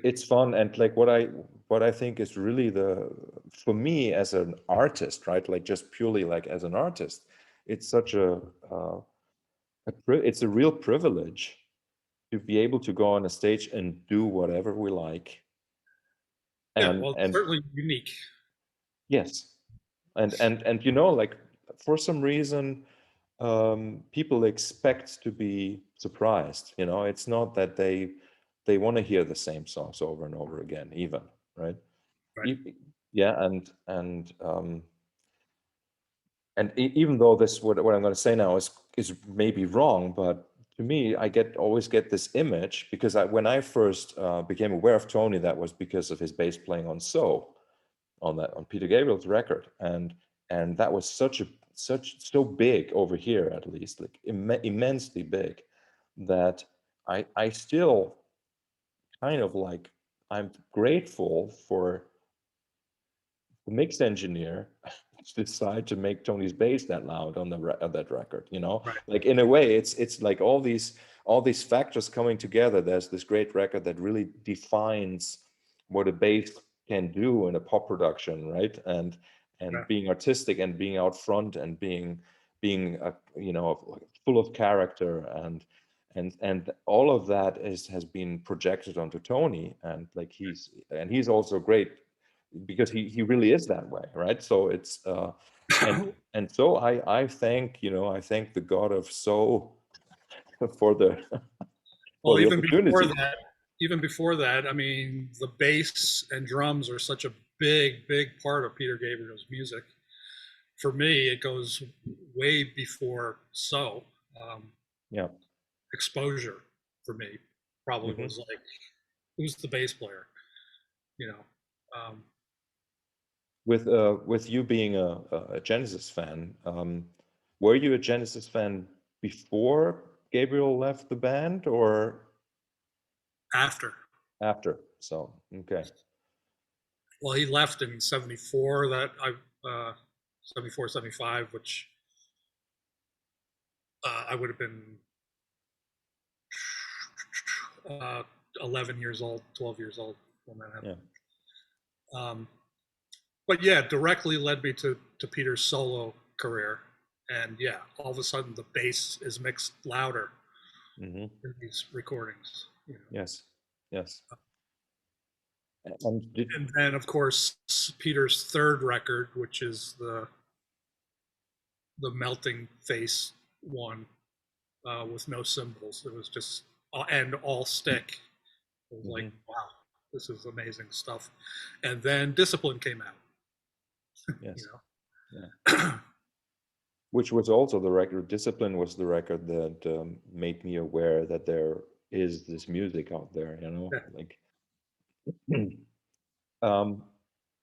it's fun, and like what I think is really for me as an artist, right? Like just purely like as an artist, it's such uh, it's a real privilege to be able to go on a stage and do whatever we like, Yeah, and well, it's and certainly unique. yes, and like for some reason, people expect to be surprised. It's not that they want to hear the same songs over and over again, even, right? Right. E- yeah, and even though this what I'm going to say now is maybe wrong, but to me, I always get this image because when I first became aware of Tony, that was because of his bass playing on on Peter Gabriel's record, and that was so big over here, at least, like immensely big, that I still kind of like, I'm grateful for the mix engineer to decide to make Tony's bass that loud on that record. Right. Like in a way, it's like all these factors coming together. There's this great record that really defines what a bass can do in a pop production, right? And Yeah. being artistic and being out front and being full of character, and all of that has been projected onto Tony, and like he's also great because he really is that way, right? So it's and so I thank the God of so for the for Well, the opportunity. even before that, I mean, the bass and drums are such a big part of Peter Gabriel's music. For me, it goes way before so. Um, Yeah. Exposure for me probably Hmm. was like, who's the bass player? You know, um, With you being a Genesis fan, were you a Genesis fan before Gabriel left the band or after. after? So okay. Well, he left in '74. Uh, 74, 75, which I would have been uh, 11 years old, 12 years old when that Yeah. happened. But yeah, directly led me to Peter's solo career. And yeah, all of a sudden the bass is mixed louder Hmm. in these recordings. Yes. Yes. And did And then, of course, Peter's third record, which is the melting face one with no cymbals. It was just and all stick. It was like, mhm, wow, this is amazing stuff. And then Discipline came out. You yes. Yeah. know, Which was also the record. Discipline was the record that made me aware that there is this music out there, yeah, like um,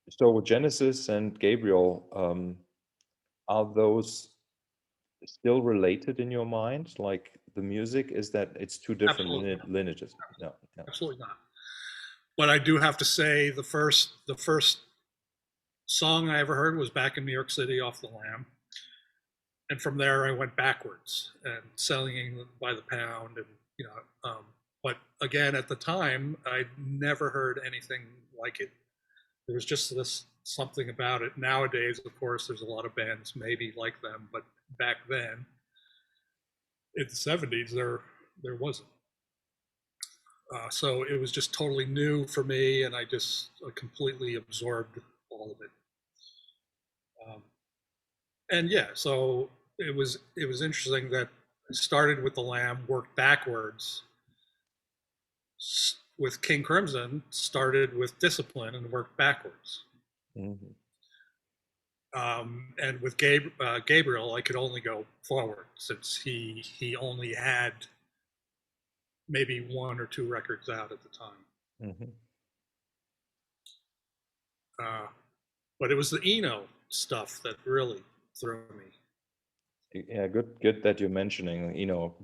so with Genesis and Gabriel, are those still related in your mind? Like the music, is that it's two different absolutely not. lineages? No, no. Absolutely not. But I do have to say the first song I ever heard was back in New York City off the Lamb. and from there I went backwards and selling by the pound, and but again, at the time, I'd never heard anything like it. There was just this something about it. Nowadays, of course, there's a lot of bands maybe like them, but back then, in the '70s, there wasn't. So it was just totally new for me, and I just completely absorbed all of it. Um, and yeah, so it was interesting that I started with the Lamb, worked backwards. With King Crimson, started with Discipline and worked backwards. Hmm. And with Gabriel, I could only go forward since he only had maybe one or two records out at the time. Hmm. Uh, but it was the Eno stuff that really threw me. Yeah, good that you're mentioning,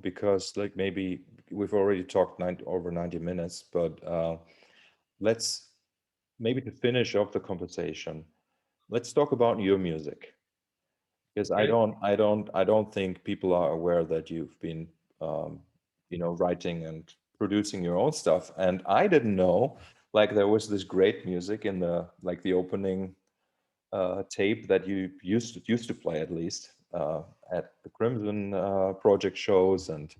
because like maybe we've already talked over 90 minutes, but let's maybe to finish off the conversation, let's talk about your music. Because Okay. I don't think people are aware that you've been, um, writing and producing your own stuff. And I didn't know, like, there was this great music in the opening tape that you used to play, at least at the Crimson Project shows, and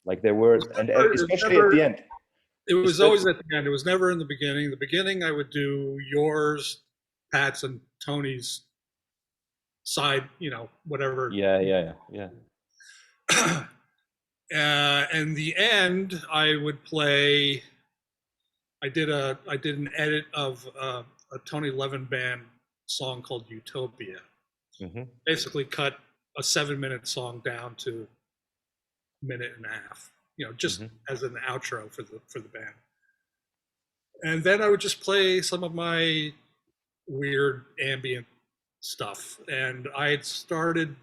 like there were, and especially at the end, It was always especially. at the end. It was never in the beginning. The beginning, I would do yours, Pat's, and Tony's side, whatever. Yeah, yeah, yeah. And the end, I would play. I did an edit of a Tony Levin band song called Utopia. Hmm. Basically, cut a 7-minute song down to a minute and a half. Just Hmm. as an outro for the band. And then I would just play some of my weird ambient stuff. And I had started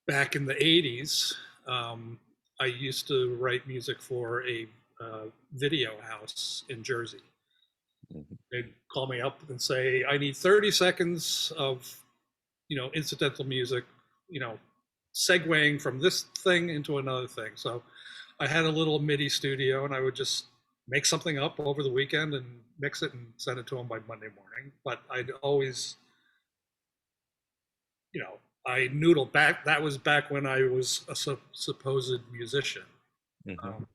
back in the '80s. I used to write music for a video house in Jersey. Hmm. They'd call me up and say, "I need 30 seconds of, incidental music, segueing from this thing into another thing." So I had a little MIDI studio, and I would just make something up over the weekend and mix it and send it to them by Monday morning. But I'd always, I noodled back. That was back when I was a supposed musician. Hmm. Um,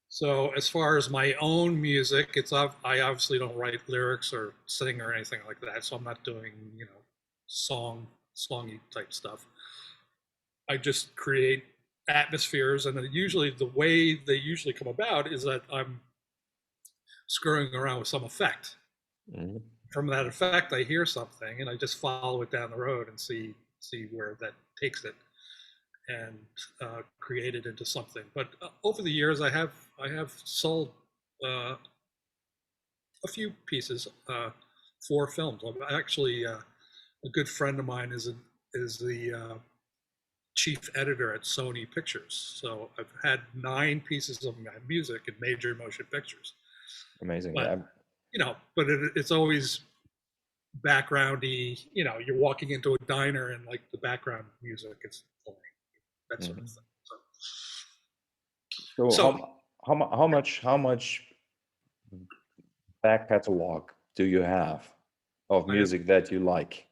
so as far as my own music, I obviously don't write lyrics or sing or anything like that. So I'm not doing, songy type stuff. I just create atmospheres, and usually the way they usually come about is that I'm screwing around with some effect. Hmm. From that effect, I hear something, and I just follow it down the road and see where that takes it, and create it into something. But over the years, I have sold a few pieces for films. I'm actually, a good friend of mine is the chief editor at Sony Pictures. So I've had 9 pieces of my music in major motion pictures. Amazing. But Yeah. but it's always backgroundy. You're walking into a diner and like the background music is playing, that sort of Mhm. thing. So So how much back catalog do you have of I music that you like?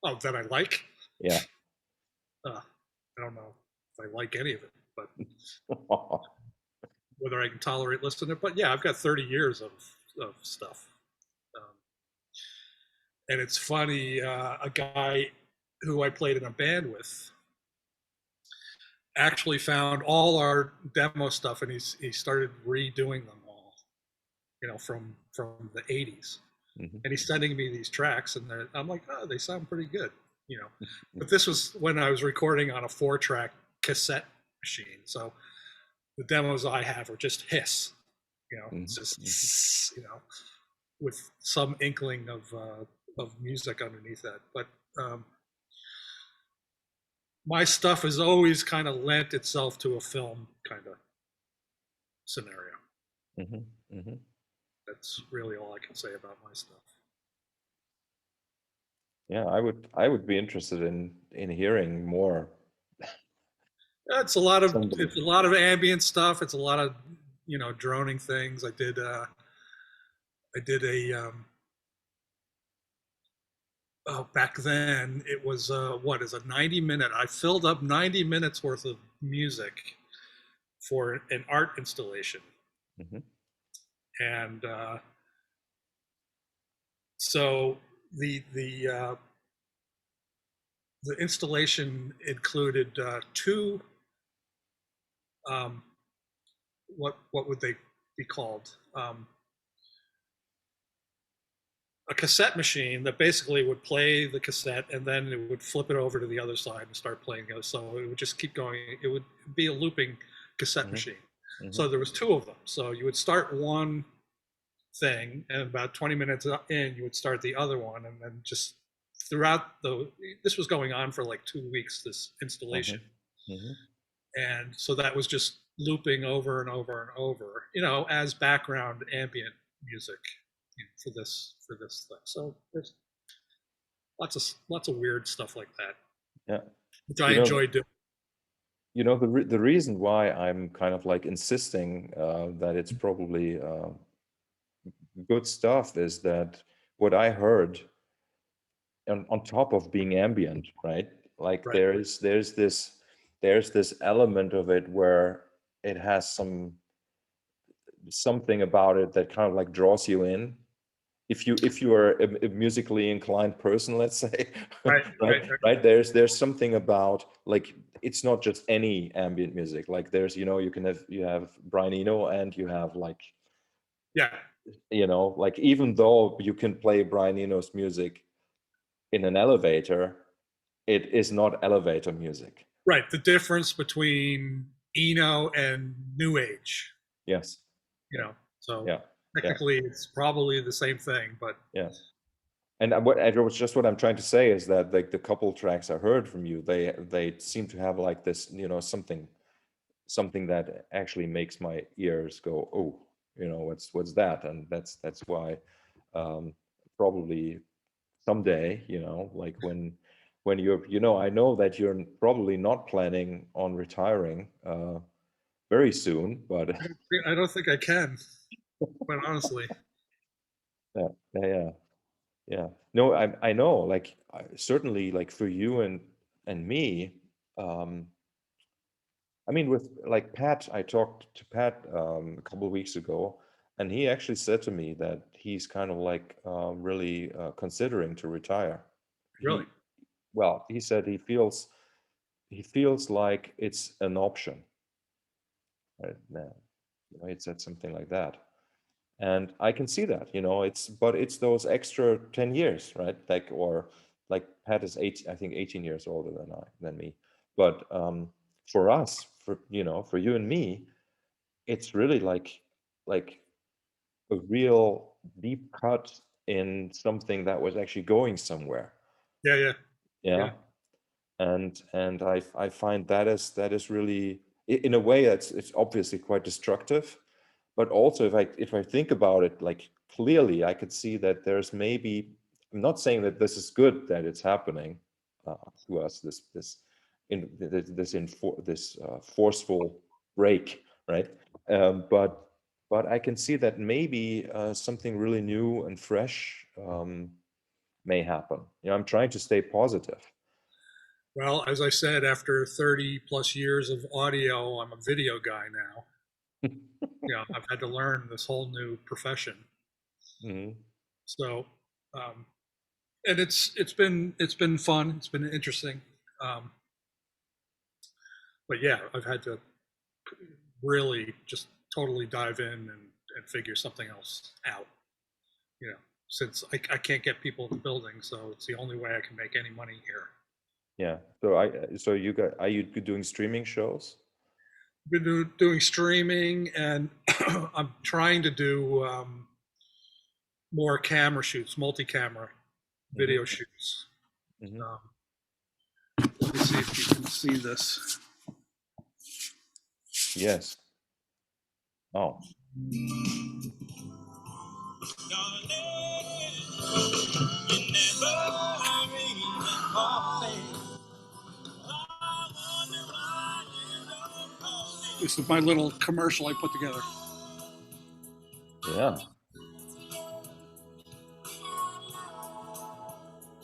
oh that I like. Yeah. I don't know if I like any of it, but whether I can tolerate listening to it. But yeah, I've got 30 years of stuff. Um, and it's funny, a guy who I played in a band with actually found all our demo stuff, and he started redoing them all, from the '80s. Mhm. And he's sending me these tracks, and I'm like, oh, they sound pretty good, you know. But this was when I was recording on a 4-track cassette machine, so the demos I have are just hiss, it's Mhm. Mhm. just with some inkling of music underneath that. But um, my stuff has always kind of lent itself to a film kind of scenario. Mhm. Mhm. That's really all I can say about my stuff. Yeah, I would be interested in hearing more. It's a lot of Someday. ambient stuff. It's a lot of droning things. I did a oh, back then it was what is a 90-minute. I filled up 90 minutes worth of music for an art installation, Hmm. and so the installation included two um, what would they be called? A cassette machine that basically would play the cassette and then it would flip it over to the other side and start playing the other. So it would just keep going. It would be a looping cassette Hmm. machine. Hmm. So there was two of them. So you would start one thing, and about 20 minutes in, you would start the other one, and then just throughout the. This was going on for like 2 weeks. This Hmm. installation, Hmm. and so that was just looping over and over and over, as background ambient music for this thing. So there's lots of weird stuff like that, Yeah. which I You know, enjoy doing. the reason why I'm kind of like insisting that it's probably good stuff is that what I heard on top of being ambient, right? Like Right. there's this element of it where it has something about it that kind of like draws you in. If you are a musically inclined person, let's say, Right. right, Right. Right. right, there's something about, like, it's not just any ambient music. Like there's, you have Brian Eno, and you have, like, Yeah. like, even though you can play Brian Eno's music in an elevator, it is not elevator music. Right. The difference between Eno and New Age. Yes. So Yeah. Yeah. technically it's probably the same thing, but Yeah. And what I'm trying to say is that, like, the couple tracks I heard from you, they seem to have like this, something that actually makes my ears go, oh, what's that? And that's why, um, probably someday, like when you're, I know that you're probably not planning on retiring very soon, but I don't think I can, quite honestly. yeah, yeah, yeah. Yeah. No, I know, like, certainly, like, for you and me, um, I mean, with, like, Pat, I talked to Pat a couple of weeks ago, and he actually said to me that he's kind of like really considering to retire. Really. He, well, he said he feels like it's an option. Right? Now, he said something like that. And I can see that, but it's those extra 10 years, right? Like, or like, Pat is I think 18 years older than me. But for us, for you and me, it's really like a real deep cut in something that was actually going somewhere. Yeah. Yeah. Yeah. Yeah. And I find that is really, in a way, it's obviously quite destructive. But also, if I think about it, like, clearly, I could see that there's maybe, I'm not saying that this is good that it's happening to us, this forceful break, right? But I can see that maybe something really new and fresh may happen. I'm trying to stay positive. Well, as I said, after 30 plus years of audio, I'm a video guy now. I've had to learn this whole new profession. Mhm. So, um, and it's been fun. It's been interesting. Um, but yeah, I've had to really just totally dive in and figure something else out. You know, since I can't get people in the building, so it's the only way I can make any money here. Yeah. So are you doing streaming shows? Been doing streaming, and I'm trying to do more camera shoots, multi-camera Hmm. video shoots. Hmm. Um, let me see if you can see this. Yes. Oh. This is my little commercial I put together. Yeah.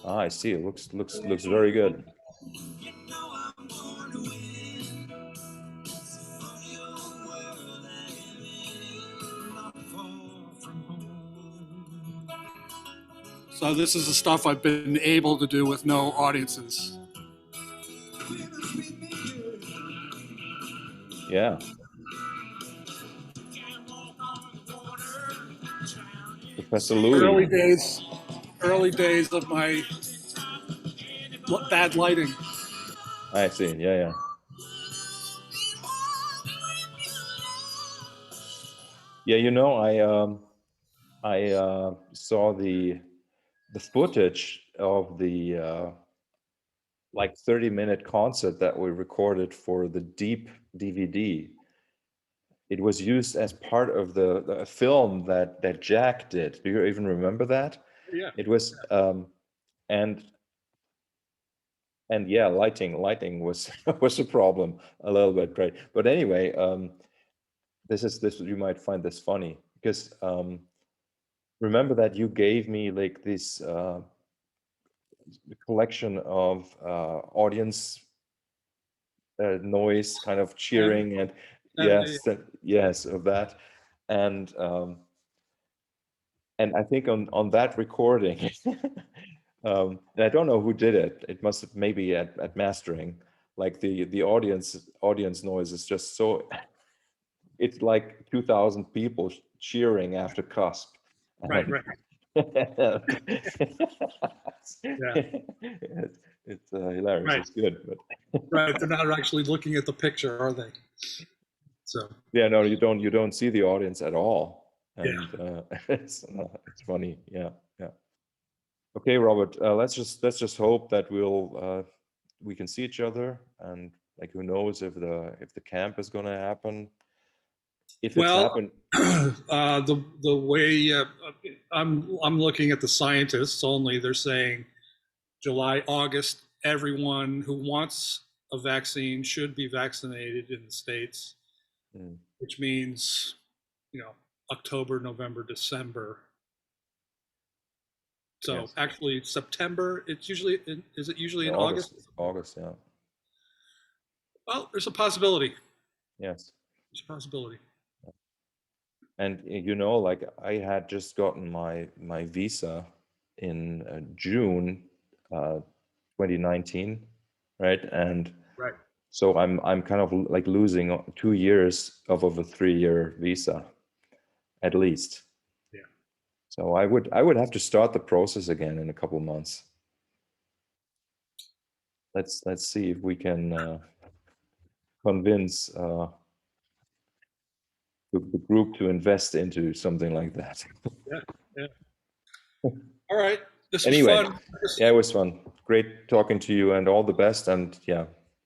Ah, I see. It looks very good. So this is the stuff I've been able to do with no audiences. Yeah. Professor Early Louis. days of my bad lighting. I see. Yeah, yeah. Yeah, I saw the footage of the like 30-minute concert that we recorded for the Deep DVD. It was used as part of the film that Jack did. Do you even remember that? Yeah. It was and yeah, lighting was was a problem a little bit, right? But anyway, this you might find this funny because remember that you gave me like this collection of audience noise, kind of cheering and Yeah. yes of that, and I think on that recording, and I don't know who did it. It must have maybe at mastering, like the audience noise is just so. It's like 2,000 people cheering after cusp. Right. And Yeah. it's hilarious. Right. It's good, but Right. They're not actually looking at the picture, are they? So yeah, no, you don't see the audience at all, yeah. and it's funny. Yeah, yeah. Okay, Robert. Let's just hope that we can see each other, and like who knows if the camp is going to happen. If it's Well, happened, the way I'm looking at the scientists only, they're saying July, August, everyone who wants a vaccine should be vaccinated in the States, mm, which means, October, November, December. So yes, actually September, is it usually yeah, in August? August, yeah, Well, there's a possibility. yes. There's a possibility. And like I had just gotten my visa in June 2019, right? And Right. so I'm kind of like losing 2 years of a 3-year visa at least. Yeah. So I would have to start the process again in a couple months. Let's see if we can convince the group to invest into something like that. Yeah. Yeah. All right. This was Anyway, fun. yeah, it was fun. Great talking to you, and all the best. And yeah,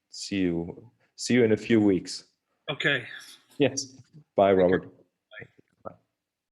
see you in a few weeks. Okay. Yes. Bye, Take care. Robert.